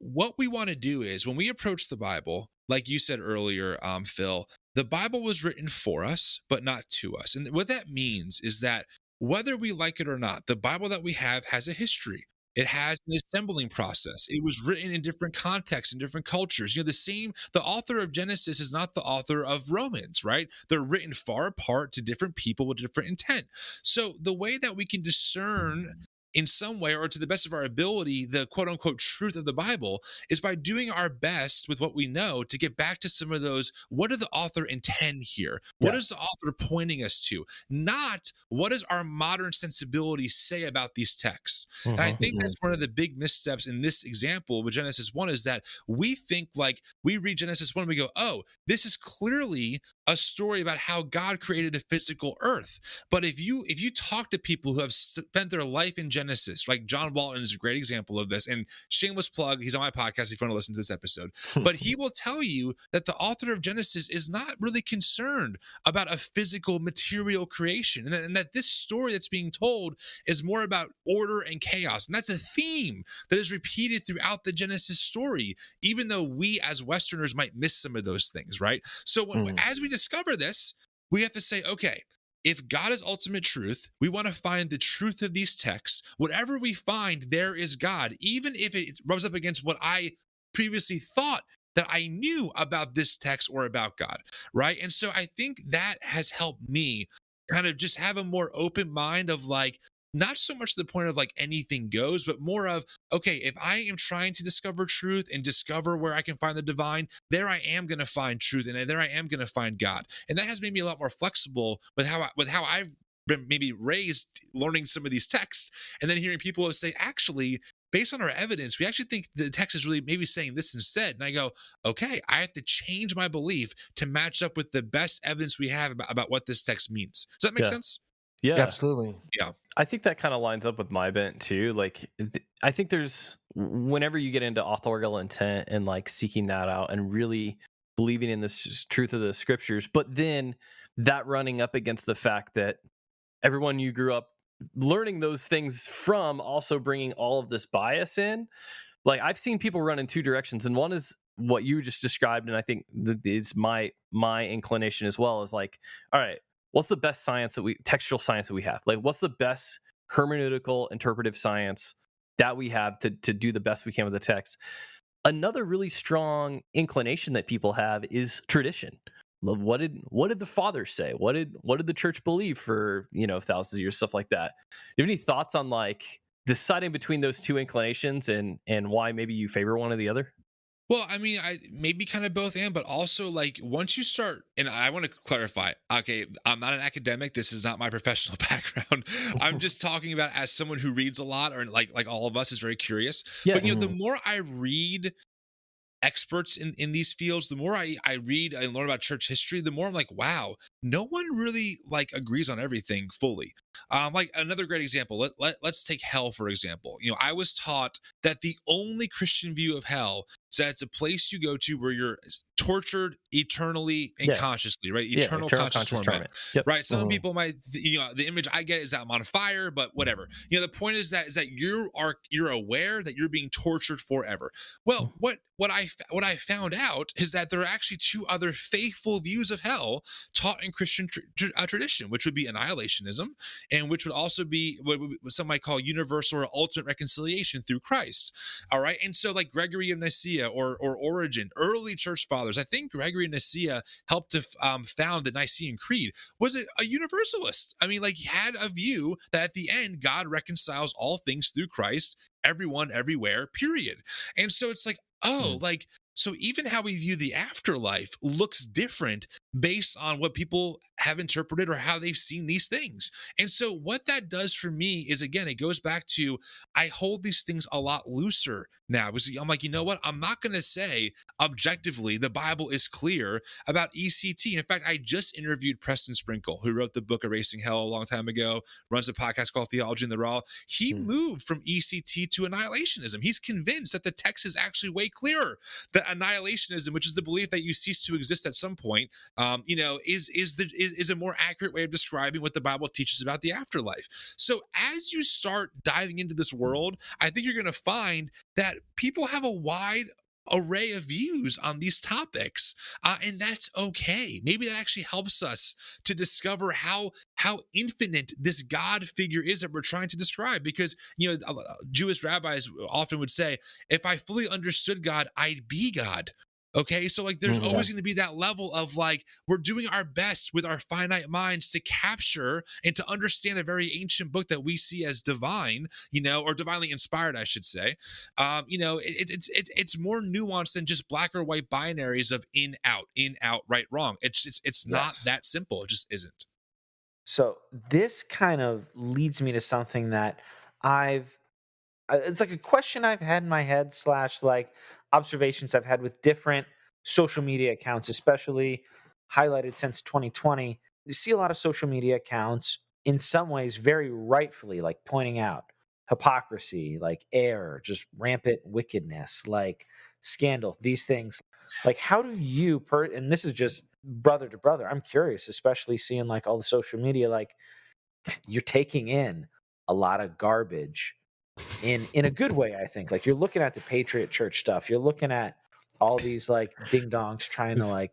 What we want to do is, when we approach the Bible, like you said earlier, Phil, the Bible was written for us, but not to us. And what that means is that whether we like it or not, the Bible that we have has a history. It has an assembling process. It was written in different contexts, in different cultures. The author of Genesis is not the author of Romans, right? They're written far apart to different people with different intent. So the way that we can discern in some way, or to the best of our ability, the quote unquote truth of the Bible, is by doing our best with what we know to get back to some of those. What did the author intend here? What is the author pointing us to? Not what does our modern sensibility say about these texts? And I think that's one of the big missteps in this example with Genesis 1, is that we think, like, we read Genesis 1 and we go, oh, this is clearly a story about how God created a physical earth. But if you talk to people who have spent their life in Genesis, like John Walton is a great example of this, and shameless plug, he's on my podcast if you want to listen to this episode, but he will tell you that the author of Genesis is not really concerned about a physical material creation, and that this story that's being told is more about order and chaos. And that's a theme that is repeated throughout the Genesis story, even though we as Westerners might miss some of those things, right? So as we discover this, we have to say, okay, if God is ultimate truth, we want to find the truth of these texts. Whatever we find, there is God, even if it rubs up against what I previously thought that I knew about this text or about God, right? And so I think that has helped me kind of just have a more open mind of, like, not so much to the point of like anything goes, but more of, okay, if I am trying to discover truth and discover where I can find the divine, there I am going to find truth, and there I am going to find God. And that has made me a lot more flexible with how I've been maybe raised, learning some of these texts, and then hearing people say, actually, based on our evidence, we actually think the text is really maybe saying this instead. And I go, okay, I have to change my belief to match up with the best evidence we have about what this text means. Does that make sense? Yeah, absolutely. Yeah. I think that kind of lines up with my bent too. Like, I think whenever you get into authorial intent and like seeking that out and really believing in the truth of the scriptures, but then that running up against the fact that everyone you grew up learning those things from also bringing all of this bias in. Like, I've seen people run in two directions, and one is what you just described, and I think that is my inclination as well, is like, all right, what's the best textual science that we have? Like, what's the best hermeneutical interpretive science that we have to do the best we can with the text? Another really strong inclination that people have is tradition. What did the fathers say? What did the church believe for thousands of years, stuff like that? Do you have any thoughts on like deciding between those two inclinations and why maybe you favor one or the other? Well, I mean, I maybe kind of both, but also, like, once you start, and I want to clarify, okay, I'm not an academic. This is not my professional background. I'm just talking about as someone who reads a lot, or like all of us is very curious. Yeah. But the more I read experts in these fields, the more I read and learn about church history, the more I'm like, wow, no one really like agrees on everything fully. Like another great example, let's take hell, for example. I was taught that the only Christian view of hell is that it's a place you go to where you're tortured eternally and consciously, right? Eternal conscious torment. Yep. Right? Some people might, the image I get is that I'm on fire, but whatever. The point is that you're aware that you're being tortured forever. Well, what I found out is that there are actually two other faithful views of hell taught in Christian tradition, which would be annihilationism, and which would also be what some might call universal or ultimate reconciliation through Christ. All right. And so, like Gregory of Nicaea or Origen, early church fathers, I think Gregory of Nicaea helped to found the Nicene Creed, was a universalist. I mean, like, he had a view that at the end, God reconciles all things through Christ, everyone, everywhere, period. And so it's like, like So even how we view the afterlife looks different based on what people have interpreted or how they've seen these things. And so what that does for me is, again, it goes back to, I hold these things a lot looser now. Because I'm like, you know what? I'm not going to say objectively the Bible is clear about ECT. In fact, I just interviewed Preston Sprinkle, who wrote the book Erasing Hell a long time ago, runs a podcast called Theology in the Raw. He moved from ECT to annihilationism. He's convinced that the text is actually way clearer. That annihilationism, which is the belief that you cease to exist at some point, is a more accurate way of describing what the Bible teaches about the afterlife. So as you start diving into this world, I think you're going to find that people have a wide array of views on these topics, and that's okay. Maybe that actually helps us to discover how infinite this God figure is that we're trying to describe. Because Jewish rabbis often would say, if I fully understood God, I'd be God. Okay, so like there's always going to be that level of like, we're doing our best with our finite minds to capture and to understand a very ancient book that we see as divine, or divinely inspired, I should say. It's more nuanced than just black or white binaries of in, out, right, wrong. It's not that simple. It just isn't. So this kind of leads me to something that it's like a question I've had in my head / like observations I've had with different social media accounts, especially highlighted since 2020. You see a lot of social media accounts in some ways very rightfully like pointing out hypocrisy, like error, just rampant wickedness, like scandal, these things. Like, how do you and this is just brother to brother, I'm curious, especially seeing like all the social media, like you're taking in a lot of garbage in a good way, I think. Like, you're looking at the Patriot Church stuff. You're looking at all these like ding dongs trying to like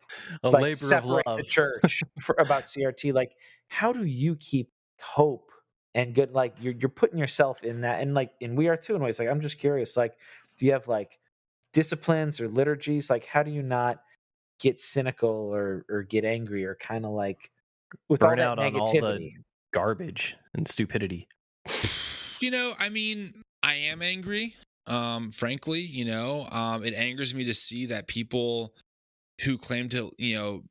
separate the church about CRT. Like, how do you keep hope and good? Like, you're putting yourself in that, and we are too in ways. Like, I'm just curious. Like, do you have like disciplines or liturgies? Like, how do you not get cynical or get angry or kind of like with burn all that out negativity, on all the garbage and stupidity? I mean, I am angry. Frankly, it angers me to see that people who claim to,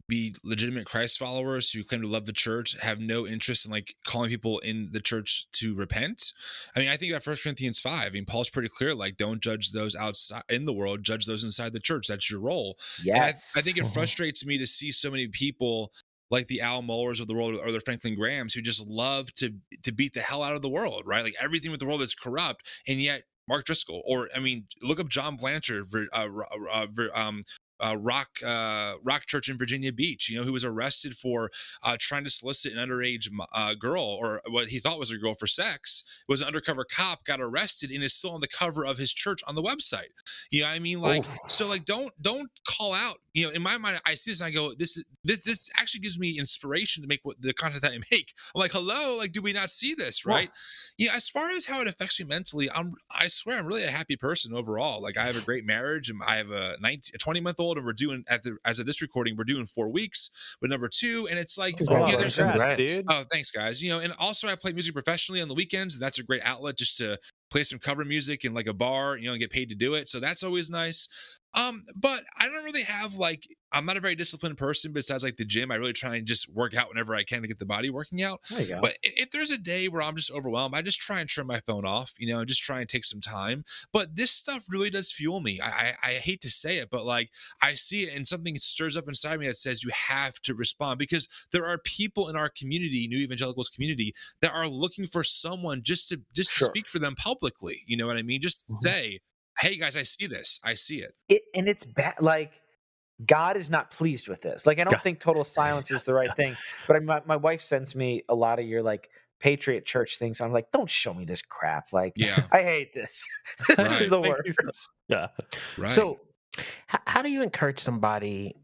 be legitimate Christ followers, who claim to love the church, have no interest in like calling people in the church to repent. I mean, I think about 1 Corinthians 5. I mean, Paul's pretty clear, like, don't judge those outside in the world, judge those inside the church. That's your role. Yes. And I think it frustrates me to see so many people like the Al Mollers of the world or the Franklin Grahams who just love to beat the hell out of the world, right? Like everything with the world is corrupt, and yet Mark Driscoll, or I mean, look up John Blanchard, Rock Church in Virginia Beach, who was arrested for trying to solicit an underage girl, or what he thought was a girl, for sex. Was an undercover cop, got arrested, and is still on the cover of his church on the website. I mean, like, so like, don't call out. In my mind, I see this and I go, this actually gives me inspiration to make the content that I make. I'm like, hello, like, do we not see this, right? As far as how it affects me mentally, I swear I'm really a happy person overall. Like, I have a great marriage, and I have a 20-month-old, and we're doing as of this recording, we're doing 4 weeks with number 2, and it's like, there's dude. Oh, thanks, guys. And also I play music professionally on the weekends, and that's a great outlet just to play some cover music in like a bar, and get paid to do it. So that's always nice. But I don't really have like, I'm not a very disciplined person besides like the gym. I really try and just work out whenever I can to get the body working out. There you go. But if there's a day where I'm just overwhelmed, I just try and turn my phone off, and just try and take some time. But this stuff really does fuel me. I hate to say it, but like, I see it and something stirs up inside me that says you have to respond, because there are people in our community, New Evangelicals community, that are looking for someone just to speak for them publicly. You know what I mean? Just say, hey guys, I see this. I see it. And it's bad. Like, God is not pleased with this. Like, I don't think total silence is the right thing. But my wife sends me a lot of your like Patriot Church things. I'm like, don't show me this crap. Like, I hate this. This is the worst. Yeah. Right. So how do you encourage somebody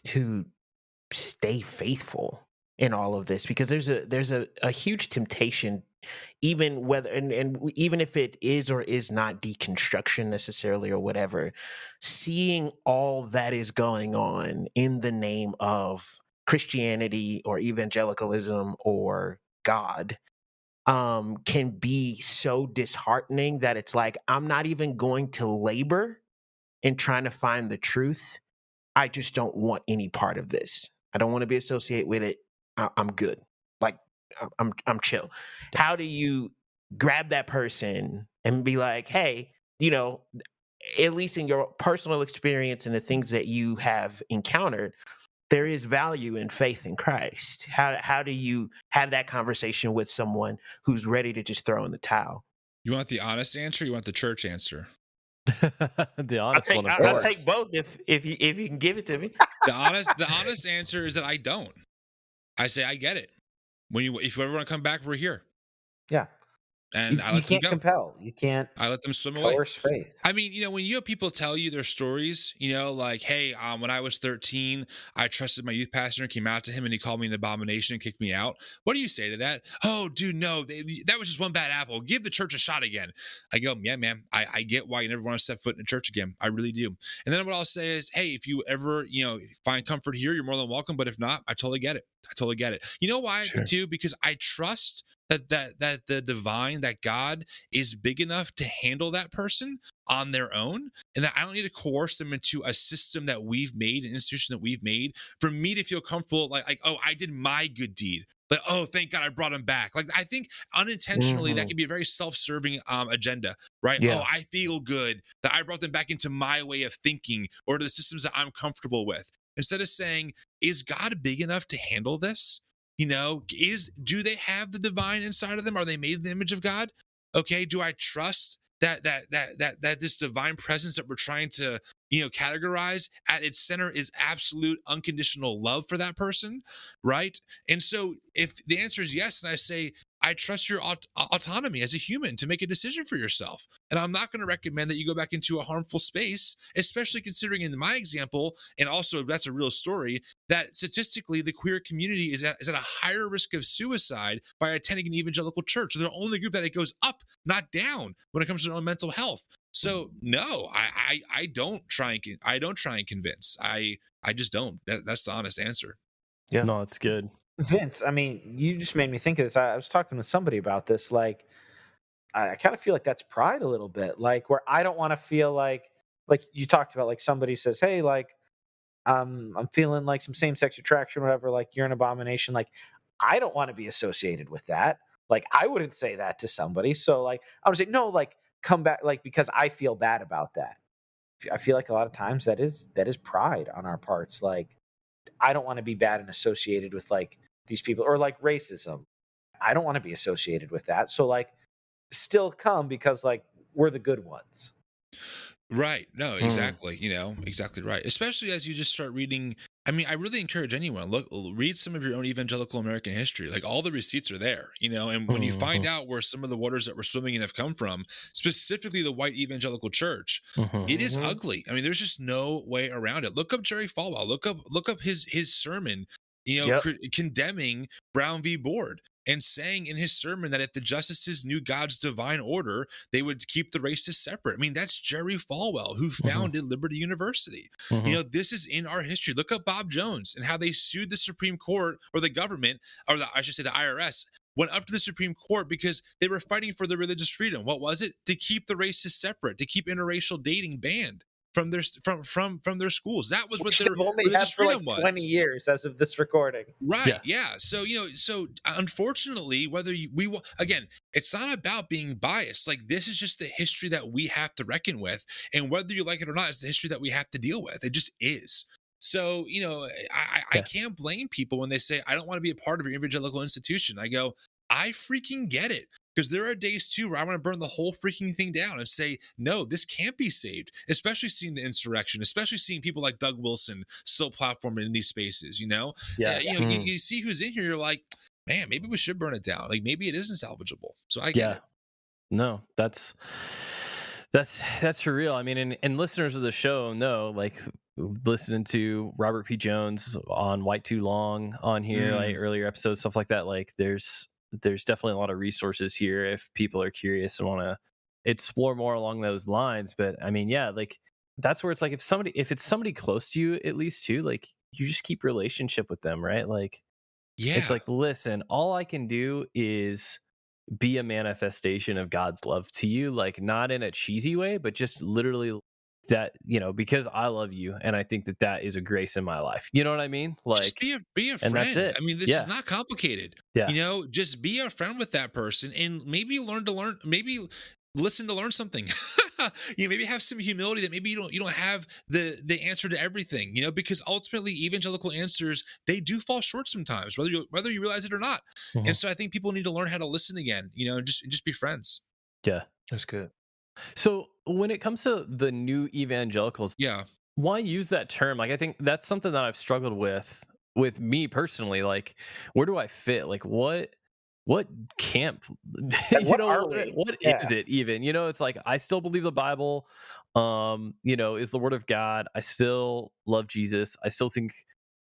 to stay faithful in all of this? Because there's a huge temptation, even whether and even if it is or is not deconstruction necessarily or whatever, seeing all that is going on in the name of Christianity or evangelicalism or God can be so disheartening that it's like, I'm not even going to labor and trying to find the truth, I just don't want any part of this. I don't want to be associated with it. I'm good. Like I'm chill. How do you grab that person and be like, hey, at least in your personal experience and the things that you have encountered, there is value in faith in Christ. How do you have that conversation with someone who's ready to just throw in the towel? You want the honest answer? You want the church answer? The honest one, of course. I'll take both if you can give it to me. The honest answer is that I don't. I say I get it. If you ever want to come back, we're here. Yeah. And you can't compel. You can't. I let them swim away. Coerce faith. I mean, when you have people tell you their stories, like, hey, when I was 13, I trusted my youth pastor and came out to him and he called me an abomination and kicked me out. What do you say to that? Oh, dude, no, that was just one bad apple. Give the church a shot again. I go, yeah, man, I get why you never want to step foot in a church again. I really do. And then what I'll say is, hey, if you ever, find comfort here, you're more than welcome. But if not, I totally get it. You know why? Sure. Too? Because I trust that the divine, that God is big enough to handle that person on their own, and that I don't need to coerce them into a system that we've made, an institution that we've made, for me to feel comfortable, like oh, I did my good deed. Like, oh, thank God I brought him back. Like, I think unintentionally that can be a very self-serving agenda, right? Yeah. Oh, I feel good that I brought them back into my way of thinking or to the systems that I'm comfortable with. Instead of saying, is God big enough to handle this? Do they have the divine inside of them? Are they made in the image of God? Okay, do I trust that this divine presence that we're trying to categorize at its center is absolute unconditional love for that person, right? And so if the answer is yes, and I say I trust your autonomy as a human to make a decision for yourself, and I'm not going to recommend that you go back into a harmful space, especially considering in my example, and also that's a real story, that statistically the queer community is at a higher risk of suicide by attending an evangelical church. So they're the only group that it goes up, not down, when it comes to their own mental health. So no, I don't try and convince. I just don't. That's the honest answer. Yeah, no, it's good. Vince, I mean, you just made me think of this. I was talking with somebody about this. Like, I kind of feel like that's pride a little bit. Like, where I don't want to feel like you talked about, like somebody says, hey, like, I'm feeling like some same-sex attraction, whatever. Like, you're an abomination. Like, I don't want to be associated with that. Like, I wouldn't say that to somebody. So, like, I would say, no, like, come back, like, because I feel bad about that. I feel like a lot of times that is pride on our parts. Like, I don't want to be bad and associated with like these people, or like racism. I don't want to be associated with that. So like, still come because like we're the good ones. Right. No, exactly. Exactly right. Especially as you just start reading. I mean, I really encourage anyone, read some of your own evangelical American history. Like, all the receipts are there, and when you find out where some of the waters that we're swimming in have come from, specifically the white evangelical church, it is ugly. I mean, there's just no way around it. Look up Jerry Falwell. Look up his sermon, condemning Brown v. Board, and saying in his sermon that if the justices knew God's divine order, they would keep the races separate. I mean, that's Jerry Falwell, who founded Liberty University. This is in our history. Look up Bob Jones and how they sued the Supreme Court, or the government, or I should say the IRS, went up to the Supreme Court because they were fighting for their religious freedom. What was it? To keep the races separate, to keep interracial dating banned from their schools. That was what their religious freedom was. 20 years as of this recording. Right. Yeah. So, so unfortunately, again, it's not about being biased. Like, this is just the history that we have to reckon with. And whether you like it or not, it's the history that we have to deal with. It just is. So, I can't blame people when they say, I don't want to be a part of your evangelical institution. I go, I freaking get it. Because there are days too where I want to burn the whole freaking thing down and say, no, this can't be saved. Especially seeing the insurrection, especially seeing people like Doug Wilson still platforming in these spaces. You see who's in here. You're like, man, maybe we should burn it down. Like, maybe it isn't salvageable. So I get it. No, that's for real. I mean, and listeners of the show know, like, listening to Robert P. Jones on White Too Long on here, like earlier episodes, stuff like that. Like, there's definitely a lot of resources here if people are curious and want to explore more along those lines. But I mean, yeah, like, that's where it's like, if it's somebody close to you, at least too, like, you just keep relationship with them, right? Like, it's like, listen, all I can do is be a manifestation of God's love to you, like, not in a cheesy way, but just literally that, because I love you and I think that is a grace in my life. You know what I mean? Like, just be a and that's friend. it. I mean, this is not complicated. Yeah. Just be a friend with that person and maybe maybe listen to learn something. Maybe have some humility that maybe you don't have the answer to everything, because ultimately evangelical answers, they do fall short sometimes, whether you realize it or not. And so I think people need to learn how to listen again, and just be friends. Yeah. That's good. So when it comes to the new evangelicals, why use that term? Like, I think that's something that I've struggled with me personally. Like, where do I fit? Like, what camp? What is it even? It's like, I still believe the Bible, is the word of God. I still love Jesus. I still think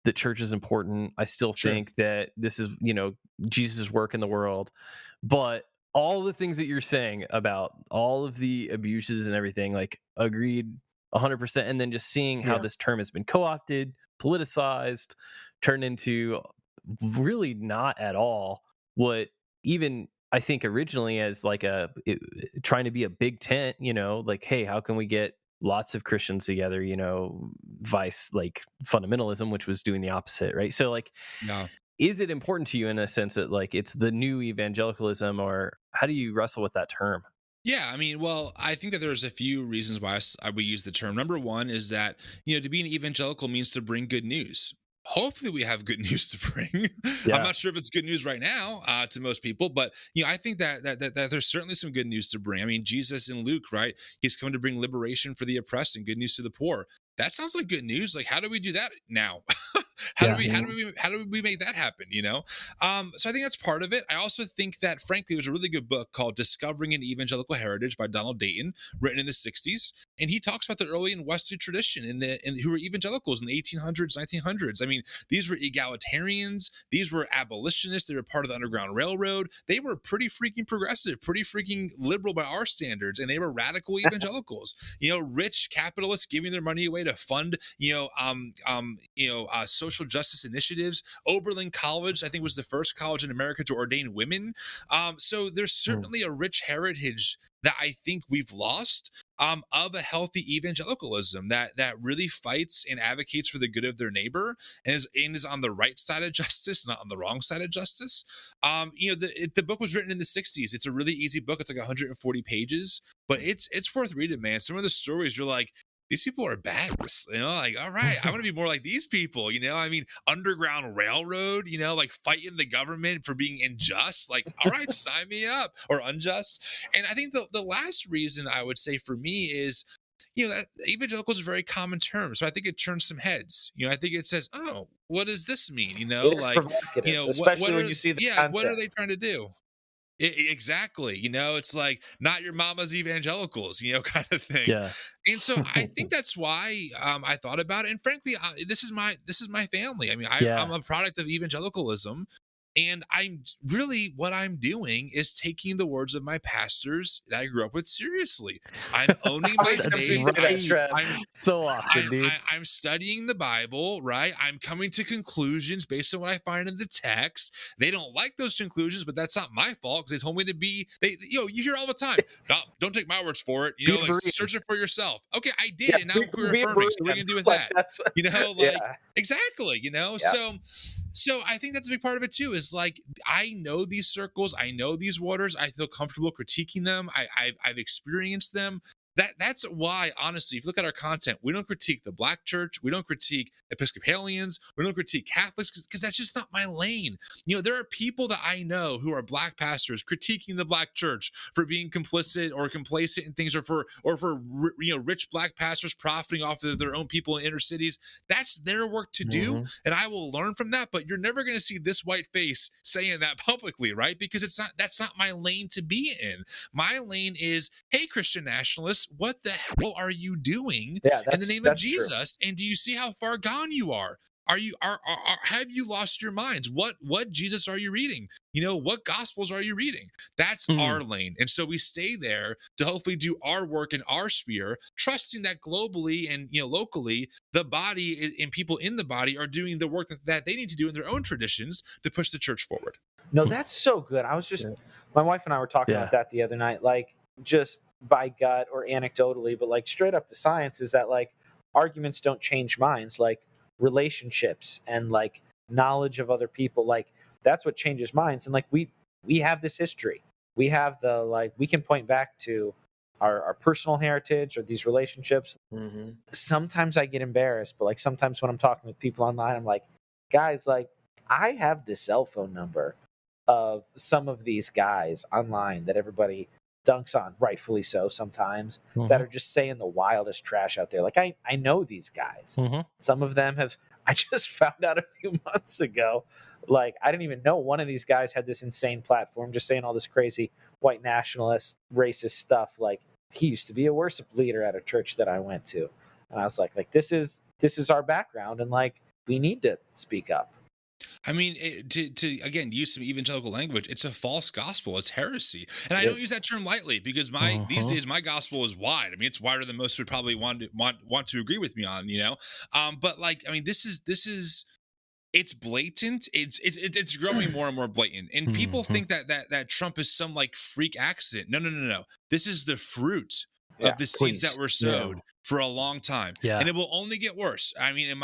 the church is important. I still think that this is, Jesus' work in the world. But all the things that you're saying about all of the abuses and everything, like, agreed 100%. And then just seeing how this term has been co-opted, politicized, turned into really not at all what even I think originally as like trying to be a big tent, like, hey, how can we get lots of Christians together, vice like fundamentalism, which was doing the opposite, right? So like, is it important to you in a sense that like it's the new evangelicalism, or how do you wrestle with that term? Yeah, I mean, well, I think that there's a few reasons why we use the term. Number one is that, to be an evangelical means to bring good news. Hopefully we have good news to bring. I'm not sure if it's good news right now to most people, but I think that there's certainly some good news to bring. I mean, Jesus in Luke, right? He's coming to bring liberation for the oppressed and good news to the poor. That sounds like good news. Like, how do we do that now? How do we make that happen? So I think that's part of it. I also think that, frankly, there's a really good book called Discovering an Evangelical Heritage by Donald Dayton, written in the 60s. And he talks about the early and Wesley tradition who were evangelicals in the 1800s, 1900s. I mean, these were egalitarians. These were abolitionists. They were part of the Underground Railroad. They were pretty freaking progressive, pretty freaking liberal by our standards. And they were radical evangelicals, rich capitalists giving their money away to fund, social justice initiatives. Oberlin College, I think, was the first college in America to ordain women. So there's certainly a rich heritage that I think we've lost of a healthy evangelicalism that really fights and advocates for the good of their neighbor and is on the right side of justice, not on the wrong side of justice. The book was written in the 60s. It's a really easy book. It's like 140 pages, but it's worth reading, man. Some of the stories, you're like, these people are bad, like, all right, I want to be more like these people, I mean, Underground Railroad, like fighting the government for being unjust, like, all right, sign me up, or unjust. And I think the last reason I would say for me is, that evangelical is a very common term. So I think it turns some heads. I think it says, oh, what does this mean? Like, especially when you see the content. What are they trying to do? Exactly. It's like, not your mama's evangelicals, kind of thing. Yeah. And so I think that's why I thought about it. And frankly, this is my family. I mean, I'm a product of evangelicalism. And what I'm doing is taking the words of my pastors that I grew up with seriously. I'm owning my faith. I'm studying the Bible, right? I'm coming to conclusions based on what I find in the text. They don't like those conclusions, but that's not my fault, because they told me to be. You hear all the time, no, don't take my words for it. Like, search it for yourself. Okay, I did, and now we're affirming. So what are you gonna do with that? Exactly. So I think that's a big part of it too. Is like, I know these circles, I know these waters, I feel comfortable critiquing them. I've experienced them. That's why, honestly, if you look at our content, we don't critique the Black church, we don't critique Episcopalians, we don't critique Catholics, because that's just not my lane. There are people that I know who are Black pastors critiquing the Black church for being complicit or complacent in things, or for rich Black pastors profiting off of their own people in inner cities. That's their work to do, and I will learn from that. But you're never going to see this white face saying that publicly, right? Because that's not my lane to be in. My lane is, hey, Christian nationalists, what the hell are you doing in the name of Jesus? True. And do you see how far gone you are? Have you lost your minds? What Jesus are you reading? What gospels are you reading? That's our lane. And so we stay there to hopefully do our work in our sphere, trusting that globally and locally, the body and people in the body are doing the work that they need to do in their own traditions to push the church forward. No, that's so good. I was just, my wife and I were talking about that the other night. Like, just by gut or anecdotally, but like straight up to science, is that like arguments don't change minds. Like relationships and like knowledge of other people, like that's what changes minds. And like we have this history. We have the like we can point back to our personal heritage or these relationships. Mm-hmm. Sometimes I get embarrassed, but like sometimes when I'm talking with people online, I'm like, guys, like I have the cell phone number of some of these guys online that everybody dunks on, rightfully so sometimes, that are just saying the wildest trash out there. Like I know these guys. Some of them have, I just found out a few months ago, like I didn't even know one of these guys had this insane platform just saying all this crazy white nationalist racist stuff. Like he used to be a worship leader at a church that I went to. And I was like this is our background, and like we need to speak up. I mean, to again use some evangelical language, it's a false gospel. It's heresy, and I don't use that term lightly because these days my gospel is wide. I mean, it's wider than most would probably want to agree with me on. You know, but like I mean, this is it's blatant. It's growing more and more blatant, and people think that Trump is some like freak accident. No. This is the fruit of the seeds that were sowed for a long time, and it will only get worse. I mean,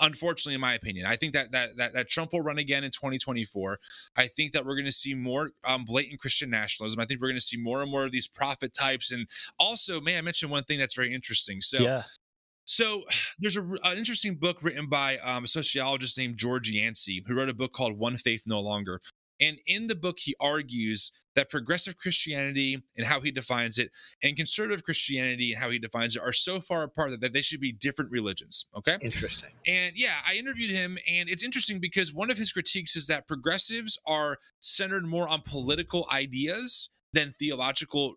unfortunately, in my opinion, I think that Trump will run again in 2024. I think that we're going to see more blatant Christian nationalism. I think we're going to see more and more of these prophet types, and also, may I mention one thing that's very interesting? So there's an interesting book written by a sociologist named George Yancey, who wrote a book called One Faith No Longer. And in the book, he argues that progressive Christianity and how he defines it, and conservative Christianity and how he defines it, are so far apart that they should be different religions. Okay? Interesting. And yeah, I interviewed him, and it's interesting because one of his critiques is that progressives are centered more on political ideas than theological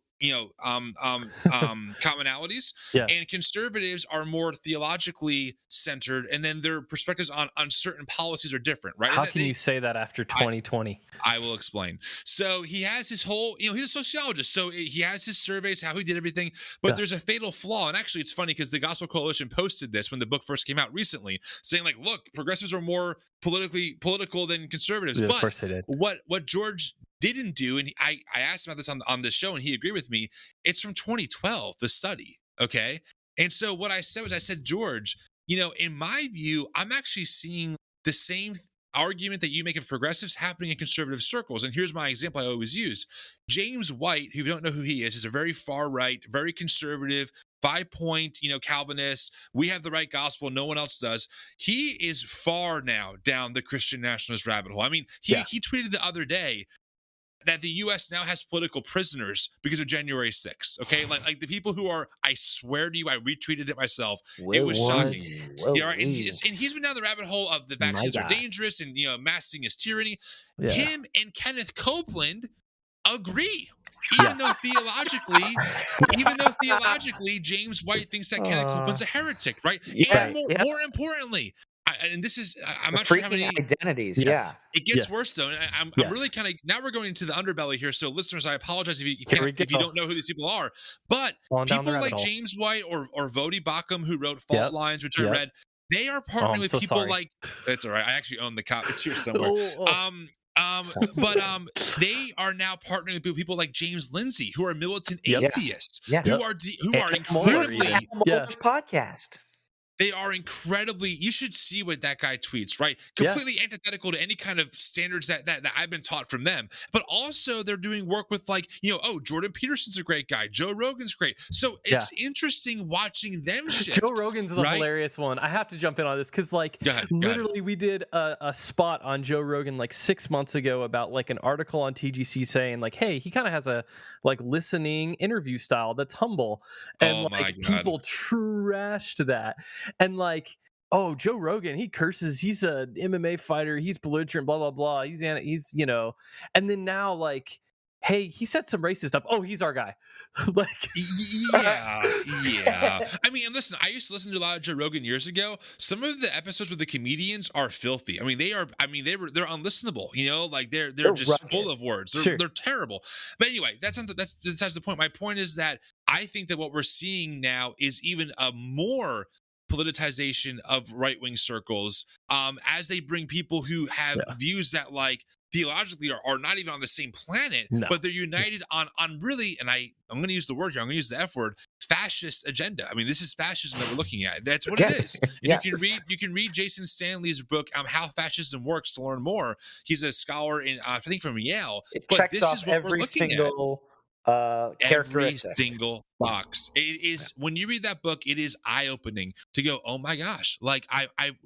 commonalities, and conservatives are more theologically centered, and then their perspectives on certain policies are different, right? How can you say that after 2020? I will explain. So he has his whole, he's a sociologist, so he has his surveys, how he did everything, but there's a fatal flaw. And actually it's funny because the Gospel Coalition posted this when the book first came out recently, saying like, look, progressives are more political than conservatives. Yeah, but of course they did. What George didn't do, and I asked him about this on this show, and he agreed with me, it's from 2012, the study, okay? And so what I said was, George, in my view, I'm actually seeing the same argument that you make of progressives happening in conservative circles. And here's my example I always use. James White, who you don't know who he is a very far right, very conservative, 5-point, Calvinist. We have the right gospel. No one else does. He is far now down the Christian nationalist rabbit hole. I mean, he tweeted the other day that the U.S. now has political prisoners because of January 6th. Okay, like the people who are, I swear to you, I retweeted it myself. It was shocking. And he's been down the rabbit hole of the vaccines are dangerous and masking is tyranny. Him and Kenneth Copeland agree. Even though theologically, James White thinks that Kenneth Copeland's a heretic, right? And more importantly, and this is, I'm not sure how many identities. It gets worse though. And I'm really kind of, now we're going into the underbelly here. So listeners, I apologize if you don't know who these people are, but people like James White or Vodi Bakum, who wrote Fault Lines, which I read, they are partnering with people like, that's all right. I actually own the copy. It's here somewhere. But they are now partnering with people like James Lindsay, who are militant atheists, who are incredibly podcast. They are incredibly, you should see what that guy tweets, right? Completely antithetical to any kind of standards that I've been taught from them. But also they're doing work with like, Jordan Peterson's a great guy. Joe Rogan's great. So it's interesting watching them shift. Joe Rogan's the hilarious one. I have to jump in on this because like literally we did a spot on Joe Rogan like 6 months ago about like an article on TGC saying like, hey, he kind of has a like listening interview style that's humble. And people trashed that. And like, oh, Joe Rogan, he curses. He's a MMA fighter. He's belligerent, blah, blah, blah. He's and then now like, hey, he said some racist stuff. Oh, he's our guy. Like, yeah. I mean, and listen, I used to listen to a lot of Joe Rogan years ago. Some of the episodes with the comedians are filthy. I mean, they're unlistenable. Like they're just rugged. Full of words. They're terrible. But anyway, that's besides the point. My point is that I think that what we're seeing now is even a more politicization of right-wing circles, as they bring people who have views that like theologically are not even on the same planet, but they're united on really, and I'm going to use the word here, I'm going to use the F word, fascist agenda. I mean, this is fascism that we're looking at. That's what it is. And you can read Jason Stanley's book, How Fascism Works, to learn more. He's a scholar in I think from Yale. It checks off every single every single box. It is when you read that book, it is eye-opening to go, oh my gosh, like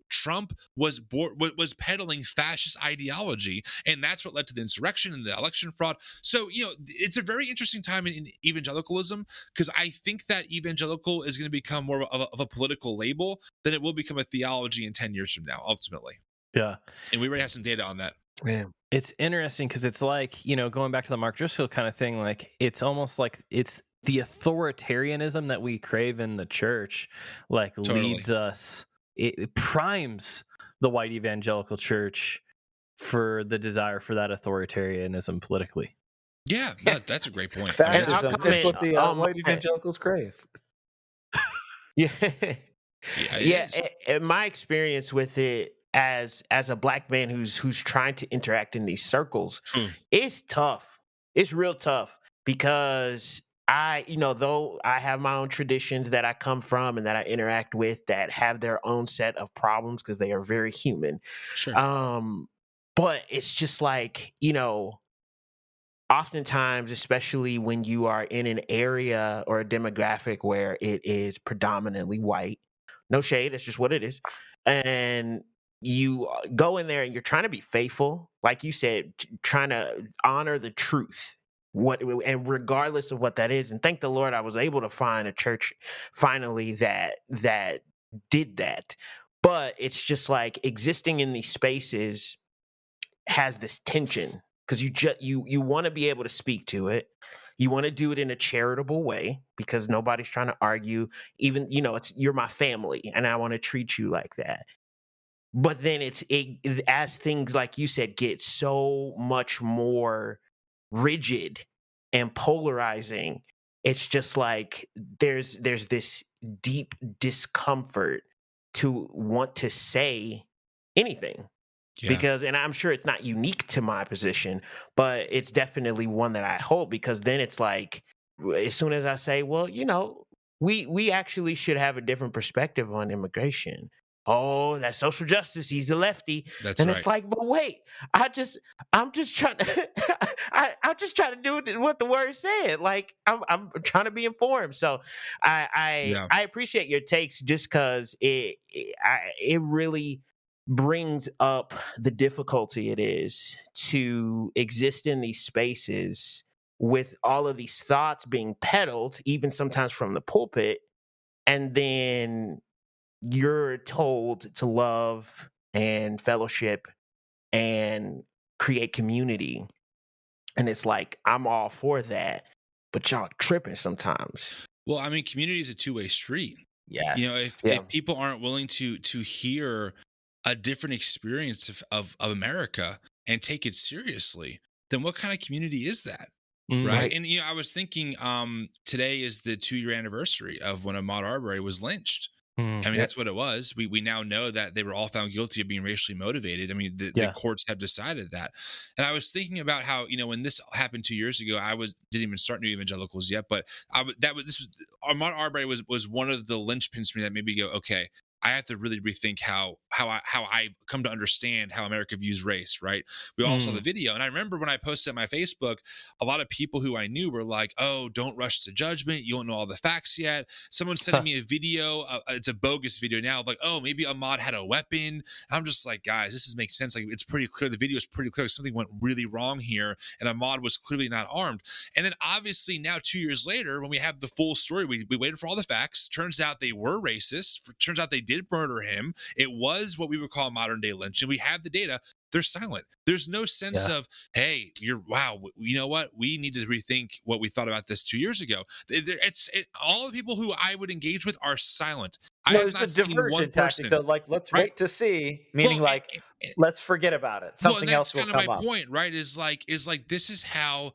Trump was peddling fascist ideology, and that's what led to the insurrection and the election fraud. So it's a very interesting time in evangelicalism, because I think that evangelical is going to become more of a political label than it will become a theology in 10 years from now, ultimately. Yeah, and we already have some data on that. Man. It's interesting because it's like, going back to the Mark Driscoll kind of thing, like it's almost like it's the authoritarianism that we crave in the church, like leads us, it primes the white evangelical church for the desire for that authoritarianism politically. Yeah, that's a great point. Fascism, that's what the white evangelicals crave. In my experience with it, as a black man who's trying to interact in these circles, it's tough. It's real tough because though I have my own traditions that I come from and that I interact with that have their own set of problems because they are very human. Sure. But it's just like, oftentimes, especially when you are in an area or a demographic where it is predominantly white, no shade, that's just what it is. And you go in there and you're trying to be faithful, like you said, trying to honor the truth, and regardless of what that is. And thank the Lord, I was able to find a church finally that did that. But it's just like existing in these spaces has this tension because you want to be able to speak to it. You want to do it in a charitable way because nobody's trying to argue. Even you're my family, and I want to treat you like that. But then as things, like you said, get so much more rigid and polarizing, it's just like there's this deep discomfort to want to say anything. Yeah. Because, and I'm sure it's not unique to my position, but it's definitely one that I hold, because then it's like, as soon as I say, well, we actually should have a different perspective on immigration. Oh, that's social justice. He's a lefty. That's and right. It's like, but wait, I'm just trying to, I'm just trying to do what the word said. Like I'm trying to be informed. So I appreciate your takes, just because it really brings up the difficulty it is to exist in these spaces with all of these thoughts being peddled, even sometimes from the pulpit, and then you're told to love and fellowship and create community. And it's like, I'm all for that, but y'all tripping sometimes. Well, I mean, community is a two-way street. Yes. If people aren't willing to hear a different experience of America and take it seriously, then what kind of community is that? Right. And I was thinking today is the 2-year anniversary of when Ahmaud Arbery was lynched. I mean, that's what it was. We now know that they were all found guilty of being racially motivated. I mean, the courts have decided that. And I was thinking about how, when this happened 2 years ago, didn't even start New Evangelicals yet, but Ahmaud Arbery was one of the linchpins for me that made me go, okay, I have to really rethink how I come to understand how America views race, right? We all saw the video. And I remember when I posted on my Facebook, a lot of people who I knew were like, oh, don't rush to judgment. You don't know all the facts yet. Someone sending me a video. It's a bogus video now. Like, oh, maybe Ahmaud had a weapon. And I'm just like, guys, this doesn't make sense. Like, it's pretty clear. The video is pretty clear. Something went really wrong here. And Ahmaud was clearly not armed. And then obviously now 2 years later, when we have the full story, we waited for all the facts. Turns out they were racist. Turns out they did murder him. It was what we would call modern day lynch, and we have the data. They're silent. There's no sense of, hey, you know what? We need to rethink what we thought about this 2 years ago. All the people who I would engage with are silent. There's the diversion tactic, though. Like, let's wait to see, meaning let's forget about it. Something else will come up. That's kind of my point, right? Is like this is how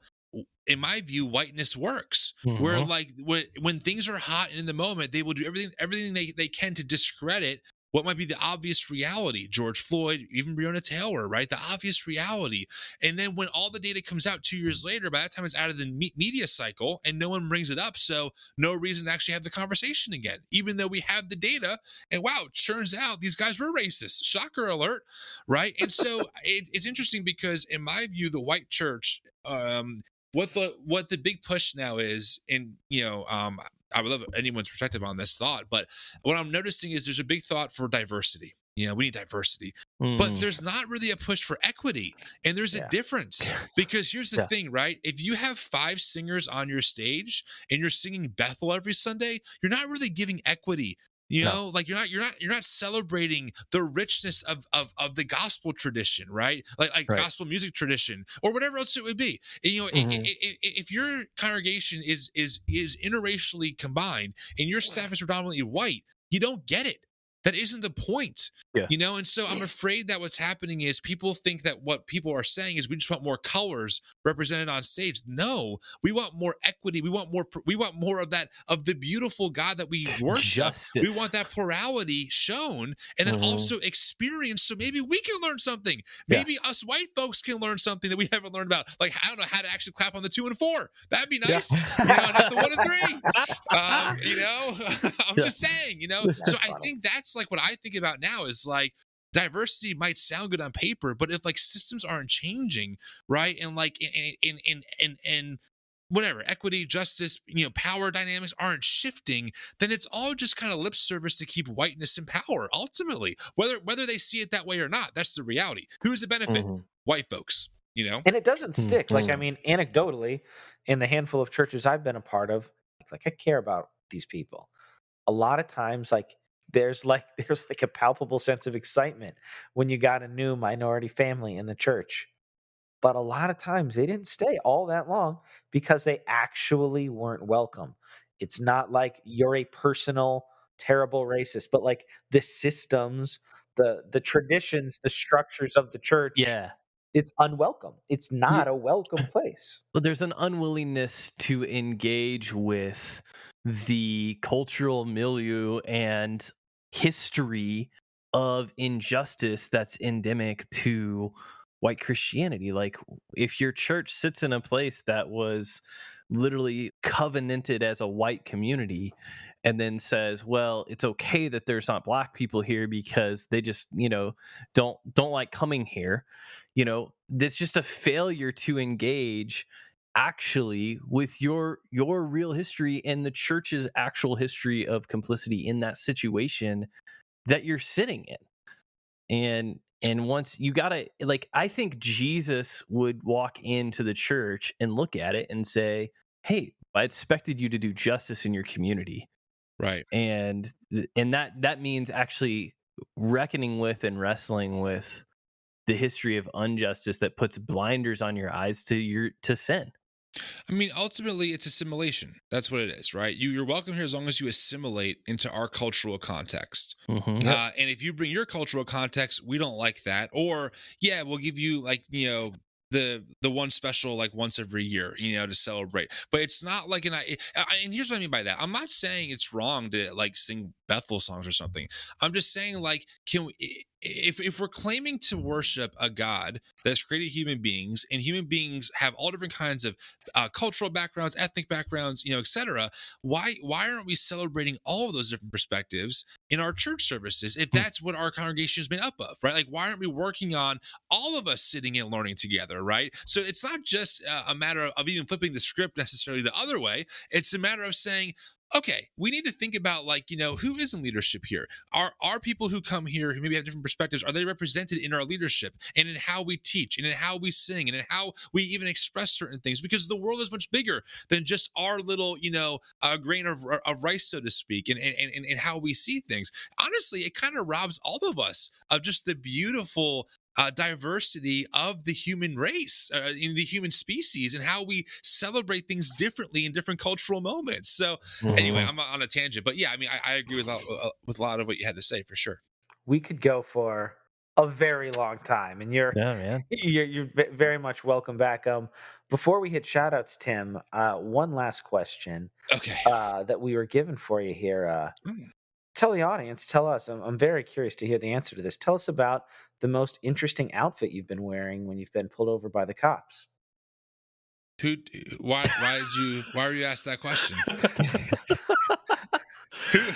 in my view, whiteness works. Where like when things are hot and in the moment, they will do everything they can to discredit what might be the obvious reality. George Floyd, even Breonna Taylor, right? The obvious reality. And then when all the data comes out 2 years later, by that time it's out of the media cycle and no one brings it up. So no reason to actually have the conversation again, even though we have the data. And wow, it turns out these guys were racist. Shocker alert, right? And so it's interesting because in my view, the white church, what the big push now is, and I would love anyone's perspective on this thought, but what I'm noticing is there's a big thought for diversity. We need diversity, but there's not really a push for equity. And there's a difference, because here's the thing, right? If you have 5 singers on your stage and you're singing Bethel every Sunday, you're not really giving equity. Like you're not celebrating the richness of the gospel tradition, right? Like gospel music tradition or whatever else it would be. And, if your congregation is interracially combined and your staff is predominantly white, you don't get it. That isn't the point, and so I'm afraid that what's happening is people think that what people are saying is we just want more colors represented on stage. No, we want more equity. We want more of that, of the beautiful God that we worship. Justice. We want that plurality shown and then also experienced. So maybe we can learn something. Maybe us white folks can learn something that we haven't learned about. Like, I don't know how to actually clap on the 2 and 4. That'd be nice. Not the 1 and 3. I'm just saying, so I think that's like what I think about now is like diversity might sound good on paper, but if like systems aren't changing, right, and like in whatever equity, justice, power dynamics aren't shifting, then it's all just kind of lip service to keep whiteness in power. Ultimately, whether they see it that way or not, that's the reality. Who's the benefit? White folks. And it doesn't stick. Like, I mean, anecdotally, in the handful of churches I've been a part of, like I care about these people. A lot of times, like there's a palpable sense of excitement when you got a new minority family in the church. But a lot of times they didn't stay all that long because they actually weren't welcome. It's not like you're a personal terrible racist, but like the systems, the traditions, the structures of the church, it's unwelcome. It's not a welcome place. But there's an unwillingness to engage with the cultural milieu and history of injustice that's endemic to white Christianity. Like, if your church sits in a place that was literally covenanted as a white community and then says, well, it's okay that there's not black people here because they just, don't like coming here, that's just a failure to engage actually with your real history and the church's actual history of complicity in that situation that you're sitting in. And once you gotta, like, I think Jesus would walk into the church and look at it and say, hey, I expected you to do justice in your community, right? And that means actually reckoning with and wrestling with the history of injustice that puts blinders on your eyes to sin. I mean, ultimately, it's assimilation. That's what it is, right? You're welcome here as long as you assimilate into our cultural context. And if you bring your cultural context, we don't like that. Or, we'll give you like, the one special like once every year, to celebrate. But it's not like and here's what I mean by that. I'm not saying it's wrong to like sing Bethel songs or something. I'm just saying, like, if we're claiming to worship a God that's created human beings, and human beings have all different kinds of cultural backgrounds, ethnic backgrounds, etc., why aren't we celebrating all of those different perspectives in our church services if that's what our congregation is made up of, right? Like, why aren't we working on all of us sitting and learning together, right? So it's not just a matter of even flipping the script necessarily the other way. It's a matter of saying, okay, we need to think about, like, who is in leadership here? Are people who come here who maybe have different perspectives, are they represented in our leadership and in how we teach and in how we sing and in how we even express certain things? Because the world is much bigger than just our little, grain of rice, so to speak, and how we see things. Honestly, it kind of robs all of us of just the beautiful diversity of the human race, in the human species, and how we celebrate things differently in different cultural moments. So anyway, I'm on a tangent, but yeah, I mean, I agree with a lot of what you had to say, for sure. We could go for a very long time, and you're very much welcome back. before we hit shoutouts, Tim, one last question. Okay. That we were given for you here. Tell the audience, tell us. I'm very curious to hear the answer to this. Tell us about the most interesting outfit you've been wearing when you've been pulled over by the cops. Why were you asked that question?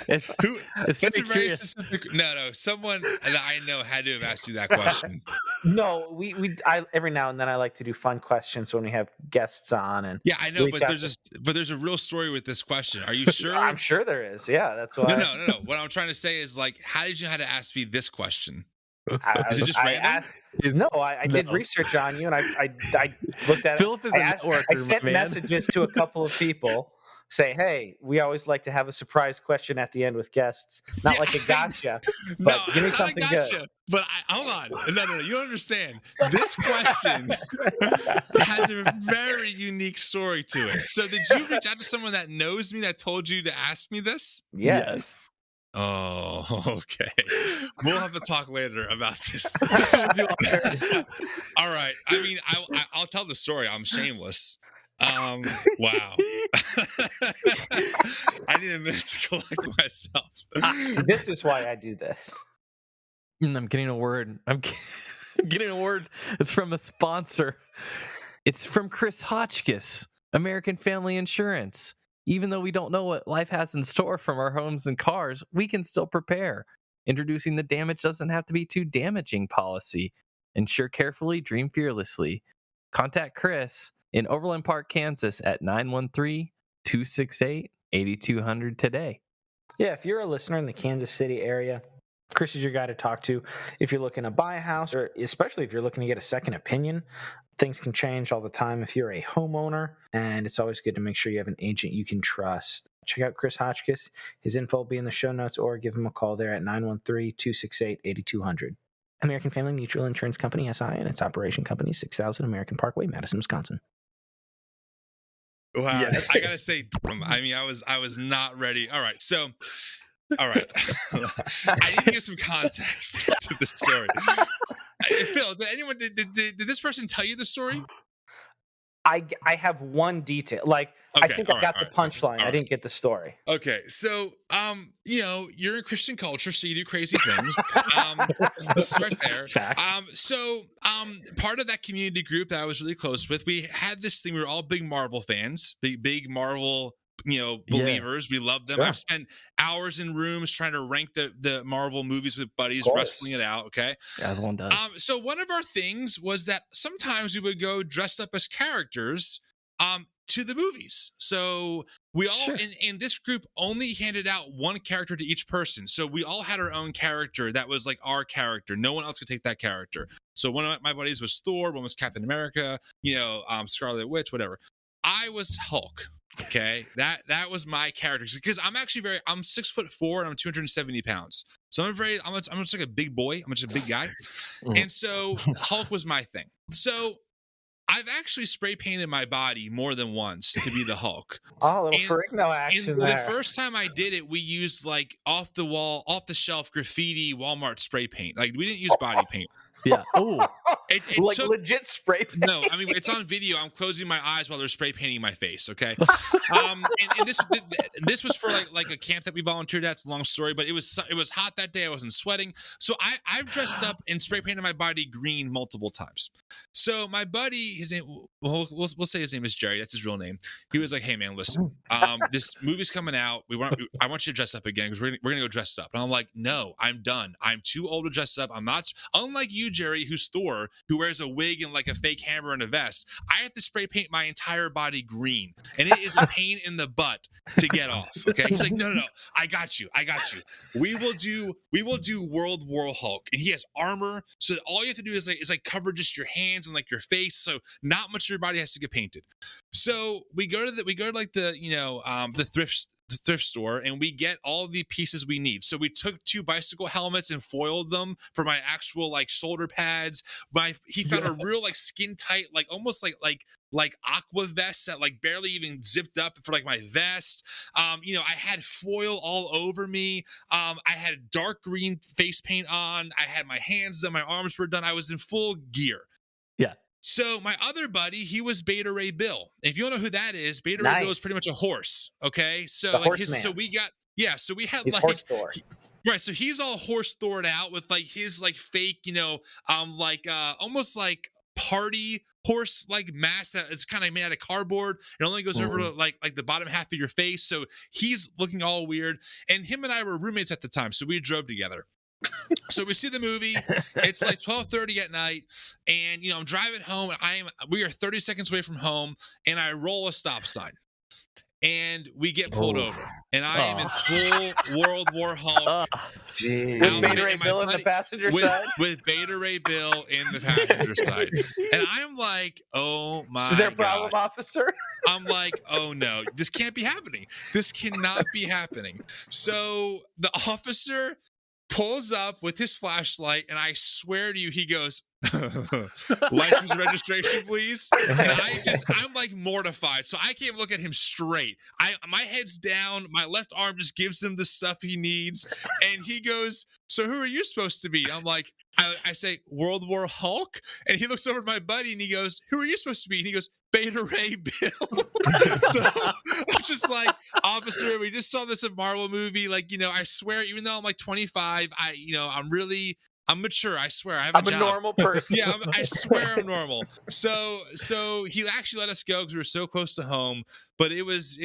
That's a very specific. No. Someone that I know had to have asked you that question. No, I every now and then I like to do fun questions when we have guests on, and yeah, I know, but there's a real story with this question. Are you sure? I'm sure there is. Yeah, that's why. No. What I'm trying to say is, like, how did you know how to ask me this question? Is it just random? I did research on you, and I looked at Philip it. I sent messages to a couple of people. Say, hey, we always like to have a surprise question at the end with guests. Not like a gotcha, but give me something good. But hold on. No. You don't understand. This question has a very unique story to it. So did you reach out to someone that knows me that told you to ask me this? Yes. Oh, okay. We'll have to talk later about this. All right. I mean, I'll tell the story. I'm shameless. Wow. I need a minute to collect myself. So this is why I do this. I'm getting a word. I'm getting a word. It's from a sponsor. It's from Chris Hotchkiss, American Family Insurance. Even though we don't know what life has in store from our homes and cars, we can still prepare. Introducing the damage doesn't have to be too damaging policy. Insure carefully, dream fearlessly. Contact Chris in Overland Park, Kansas at 913-268-8200 today. Yeah, if you're a listener in the Kansas City area, Chris is your guy to talk to. If you're looking to buy a house, or especially if you're looking to get a second opinion, things can change all the time if you're a homeowner, and it's always good to make sure you have an agent you can trust. Check out Chris Hotchkiss. His info will be in the show notes, or give him a call there at 913-268-8200. American Family Mutual Insurance Company, SI, and its operation company, 6000 American Parkway, Madison, Wisconsin. Wow, yes. I gotta say, I mean, I was not ready. All right. I need to give some context to the story. Phil, did this person tell you the story? I have one detail. I think I got the punchline. I didn't get the story. Okay, so you're in Christian culture, so you do crazy things. This is right there. So part of that community group that I was really close with, we had this thing. We were all big Marvel fans, big Marvel believers. We love them. Sure. I've spent hours in rooms trying to rank the Marvel movies with buddies, wrestling it out. Okay, as one does. So one of our things was that sometimes we would go dressed up as characters to the movies. So we all in this group only handed out one character to each person. So we all had our own character that was like our character. No one else could take that character. So one of my buddies was Thor, one was Captain America, Scarlet Witch, whatever. I was Hulk. Okay, that was my character, because I'm 6'4" and I'm 270 pounds. So I'm just like a big boy. I'm just a big guy. And so Hulk was my thing. So I've actually spray painted my body more than once to be the Hulk. Oh, a little Ferrigno action there. The first time I did it, we used like off the shelf graffiti Walmart spray paint. Like, we didn't use body paint. Yeah. Oh, legit spray paint. No, I mean, it's on video. I'm closing my eyes while they're spray painting my face. Okay. And this was for like a camp that we volunteered at. It's a long story, but it was hot that day. I wasn't sweating, so I've dressed up and spray painted my body green multiple times. So my buddy, his name, we'll say his name is Jerry. That's his real name. He was like, "Hey man, listen, this movie's coming out. I want you to dress up again, because we're gonna go dress up." And I'm like, "No, I'm done. I'm too old to dress up. I'm not, unlike you, Jerry, who's Thor, who wears a wig and like a fake hammer and a vest. I have to spray paint my entire body green, and it is a pain in the butt to get off." Okay, he's like, no, I got you. We will do World War Hulk, and he has armor, so all you have to do is cover just your hands and like your face, so not much of your body has to get painted. So we go to the thrift store, and we get all the pieces we need. So we took 2 bicycle helmets and foiled them for my actual like shoulder pads. He found a real like skin tight, like almost like aqua vest that like barely even zipped up for like my vest. I had foil all over me. I had dark green face paint on. I had my hands done, my arms were done. I was in full gear. Yeah. So my other buddy, he was Beta Ray Bill. If you don't know who that is, Beta Ray Bill is pretty much a horse. Okay, so like so we had he's like horse Thor. Right, so he's all horse Thored out with like his like fake, almost like party horse like mask that is kind of made out of cardboard. It only goes over to like the bottom half of your face. So he's looking all weird. And him and I were roommates at the time, so we drove together. So we see the movie. It's like 12:30 at night, and I'm driving home. And we are 30 seconds away from home, and I roll a stop sign, and we get pulled over. And I am in full World War Hulk. With Beta Ray Bill in the passenger side? With Beta Ray Bill in the passenger side. And I'm like, oh my God. Is there a problem, officer? I'm like, oh no, this can't be happening. This cannot be happening. So the officer pulls up with his flashlight, and I swear to you, he goes, license and registration, please. And I'm like mortified, so I can't look at him straight. My head's down, my left arm just gives him the stuff he needs, and he goes, so who are you supposed to be? I'm like, I say, World War Hulk, and he looks over at my buddy and he goes, who are you supposed to be? And he goes, Beta Ray Bill. So I'm just like, officer, we just saw this Marvel movie. Like, I swear, even though I'm like 25, I'm mature. I swear. I'm a normal person. Yeah, I swear I'm normal. So he actually let us go because we were so close to home. But it was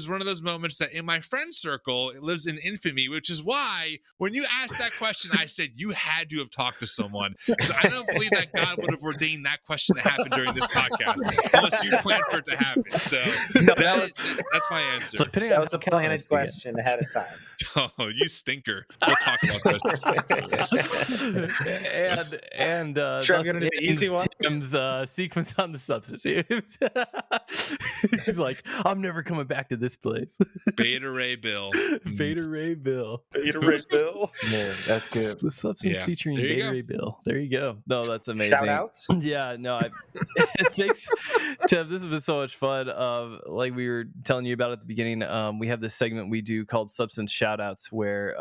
one of those moments that in my friend circle, it lives in infamy, which is why when you asked that question, I said you had to have talked to someone. Because I don't believe that God would have ordained that question to happen during this podcast unless you planned for it to happen. So that's my answer. That was a planned question ahead of time. Oh, you stinker. We'll talk about this. and Trevor, gonna do the easy one. Tim's sequence on the substance. He's like, I'm never coming back to this place. Beta Ray Bill. Beta Ray Bill. Beta Ray Bill. Man, that's good. The substance featuring Beta Ray Bill. There you go. No, that's amazing. Shout outs? Yeah, no. Thanks, Tim. This has been so much fun. Like we were telling you about at the beginning, we have this segment we do called Substance Shout Outs where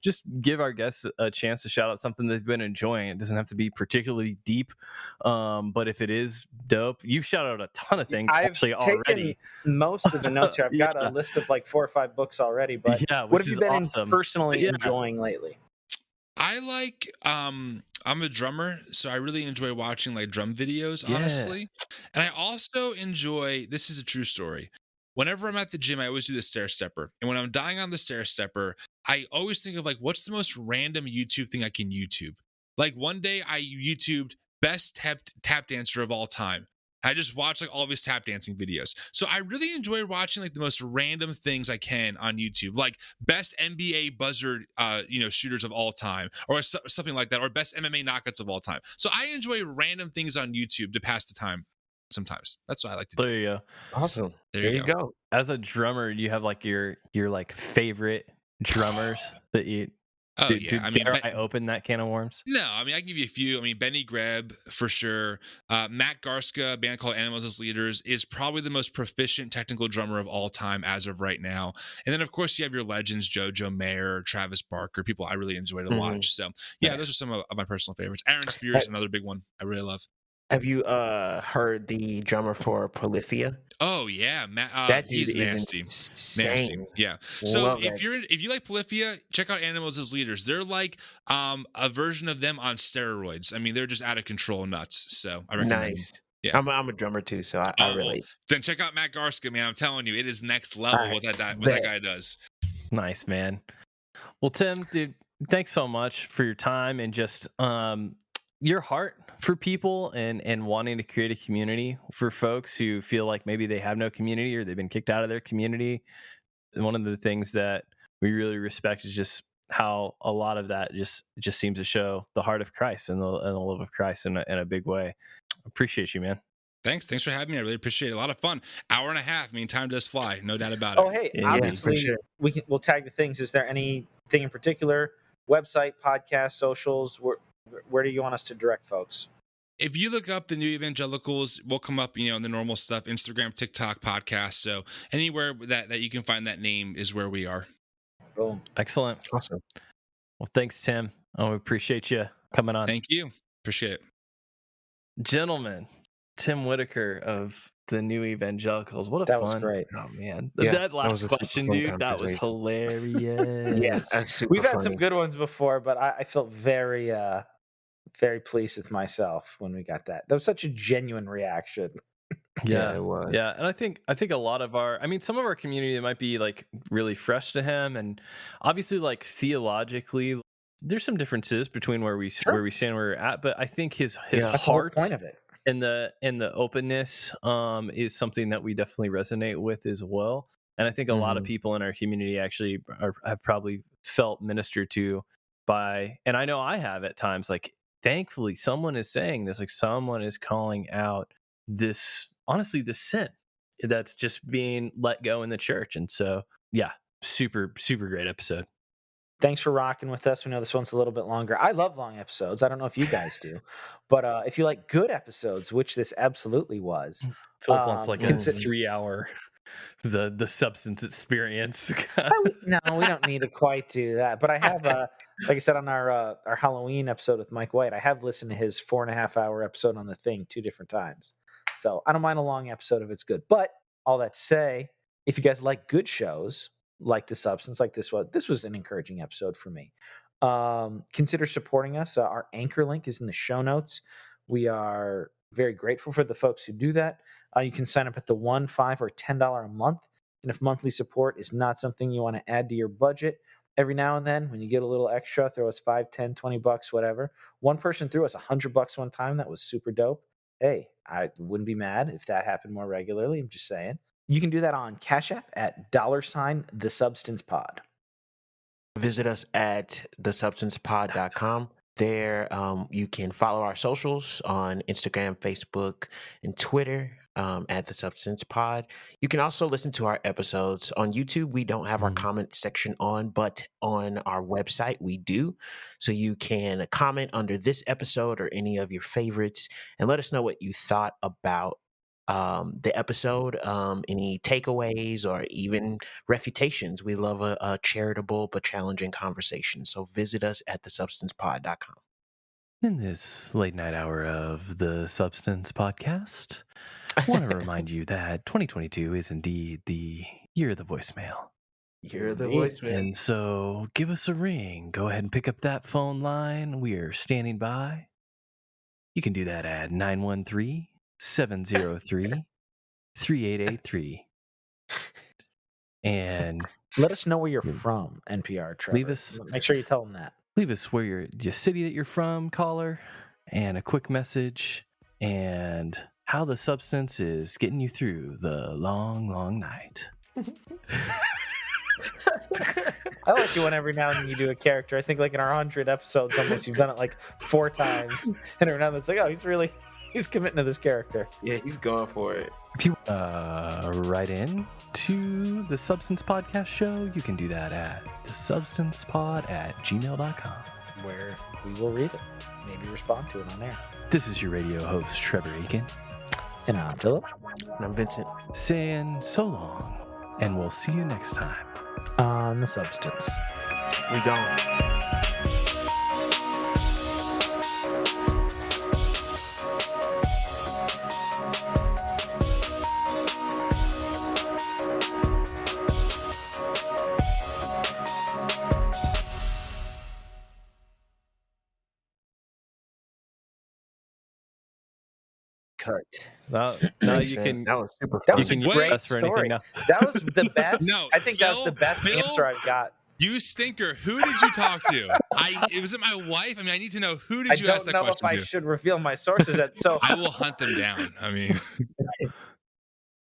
just give our guests a chance to shout out something they've been enjoying. It doesn't have to be particularly deep, but if it is dope, you've shouted out a ton of things already. Most of the notes here. I've got a list of like 4 or 5 books already, but what have you been personally enjoying lately? I like I'm a drummer, so I really enjoy watching like drum videos, honestly. And I also enjoy, this is a true story. Whenever I'm at the gym, I always do the stair stepper. And when I'm dying on the stair stepper, I always think of like, what's the most random YouTube thing I can YouTube? Like one day I YouTubed best tap dancer of all time. I just watch like all of his tap dancing videos. So I really enjoy watching like the most random things I can on YouTube, like best NBA buzzer, shooters of all time, or something like that, or best MMA knockouts of all time. So I enjoy random things on YouTube to pass the time. Sometimes that's what I like to do. There you go. Awesome. There you go. As a drummer, you have like your like favorite drummers that you. Oh, yeah. I open that can of worms? No, I mean, I can give you a few. I mean, Benny Greb, for sure. Matt Garska, a band called Animals as Leaders, is probably the most proficient technical drummer of all time as of right now. And then, of course, you have your legends, Joe Mayer, Travis Barker, people I really enjoy to watch. So, yeah, those are some of my personal favorites. Aaron Spears, another big one I really love. Have you heard the drummer for Polyphia? Oh yeah, that dude he's nasty. Nasty. Yeah. So if you like Polyphia, check out Animals as Leaders. They're like a version of them on steroids. I mean, they're just out of control nuts. So I recommend nice. Them. Yeah. I'm a drummer too, so I really. Then check out Matt Garska, man. I'm telling you, it is next level what that guy does. Nice, man. Well, Tim, dude, thanks so much for your time and just your heart for people and wanting to create a community for folks who feel like maybe they have no community or they've been kicked out of their community. And one of the things that we really respect is just how a lot of that just seems to show the heart of Christ and the love of Christ in a big way. Appreciate you, man. Thanks for having me. I really appreciate it. A lot of fun. Hour and a half. I mean, time does fly. No doubt about it. Oh, hey, obviously we'll tag the things. Is there anything in particular? Website, podcast, socials? Where do you want us to direct folks? If you look up the New Evangelicals, we'll come up, in the normal stuff, Instagram, TikTok, podcast. So anywhere that you can find that name is where we are. Boom. Excellent. Awesome. Well, thanks, Tim. We appreciate you coming on. Thank you. Appreciate it. Gentlemen, Tim Whitaker of the New Evangelicals. What a that fun. Was great. Oh man, Yeah, that last question, dude, that was hilarious. Yeah, we've had some good ones before, but I felt very very pleased with myself when we got that. That was such a genuine reaction. Yeah, it was. Yeah, and I think a lot of some of our community that might be like really fresh to him, and obviously like theologically, there's some differences between where we stand, where we're at. But I think his heart point of it and the openness is something that we definitely resonate with as well. And I think a lot of people in our community actually have probably felt ministered to by, and I know I have at times. Like, thankfully, someone is saying this. Like, someone is calling out this, honestly, this sin that's just being let go in the church. And so, yeah, super, super great episode. Thanks for rocking with us. We know this one's a little bit longer. I love long episodes. I don't know if you guys do, but if you like good episodes, which this absolutely was, Philip wants like a 3-hour the substance experience. No, we don't need to quite do that. But I have, like I said on our Halloween episode with Mike White, I have listened to his 4.5-hour episode on The Thing 2 different times. So I don't mind a long episode if it's good. But all that to say, if you guys like good shows, like The Substance, like this was an encouraging episode for me. Consider supporting us. Our anchor link is in the show notes. We are very grateful for the folks who do that. You can sign up at the $1, $5, or $10 a month. And if monthly support is not something you want to add to your budget, every now and then when you get a little extra, throw us $5, $10, $20, whatever. One person threw us $100 one time. That was super dope. Hey, I wouldn't be mad if that happened more regularly. I'm just saying. You can do that on Cash App at $TheSubstancePod. Visit us at thesubstancepod.com. There, you can follow our socials on Instagram, Facebook, and Twitter at The Substance Pod. You can also listen to our episodes on YouTube. We don't have our comment section on, but on our website, we do. So you can comment under this episode or any of your favorites and let us know what you thought about the episode, any takeaways or even refutations. We love a charitable but challenging conversation. So visit us at thesubstancepod.com. In this late night hour of the Substance Podcast, I want to remind you that 2022 is indeed the year of the voicemail. Year of the voicemail. And so give us a ring. Go ahead and pick up that phone line. We are standing by. You can do that at 913-703-3883. And let us know where you're from, NPR, Trevor. Make sure you tell them that. Leave us where your city that you're from, caller, and a quick message, and how the substance is getting you through the long, long night. I like you when every now and then you do a character. I think like in our 100 episodes almost, you've done it like 4 times. And every now and then it's like, oh, he's committing to this character. Yeah, he's going for it. If you write in to the Substance Podcast Show, you can do that at thesubstancepod@gmail.com, where we will read it, maybe respond to it on air. This is your radio host, Trevor Aiken. And I'm Philip. And I'm Vincent. Saying so long, and we'll see you next time on The Substance. We gone. Cut. Now Thanks, you man. can. That was super That fun. was you a can great use us for anything story. now. That was the best. No, I think that's the best answer I've got. You stinker. Who did you talk to? Was it my wife? I mean, I need to know, who did you ask that question to? I don't know if I should reveal my sources. So I will hunt them down. I mean.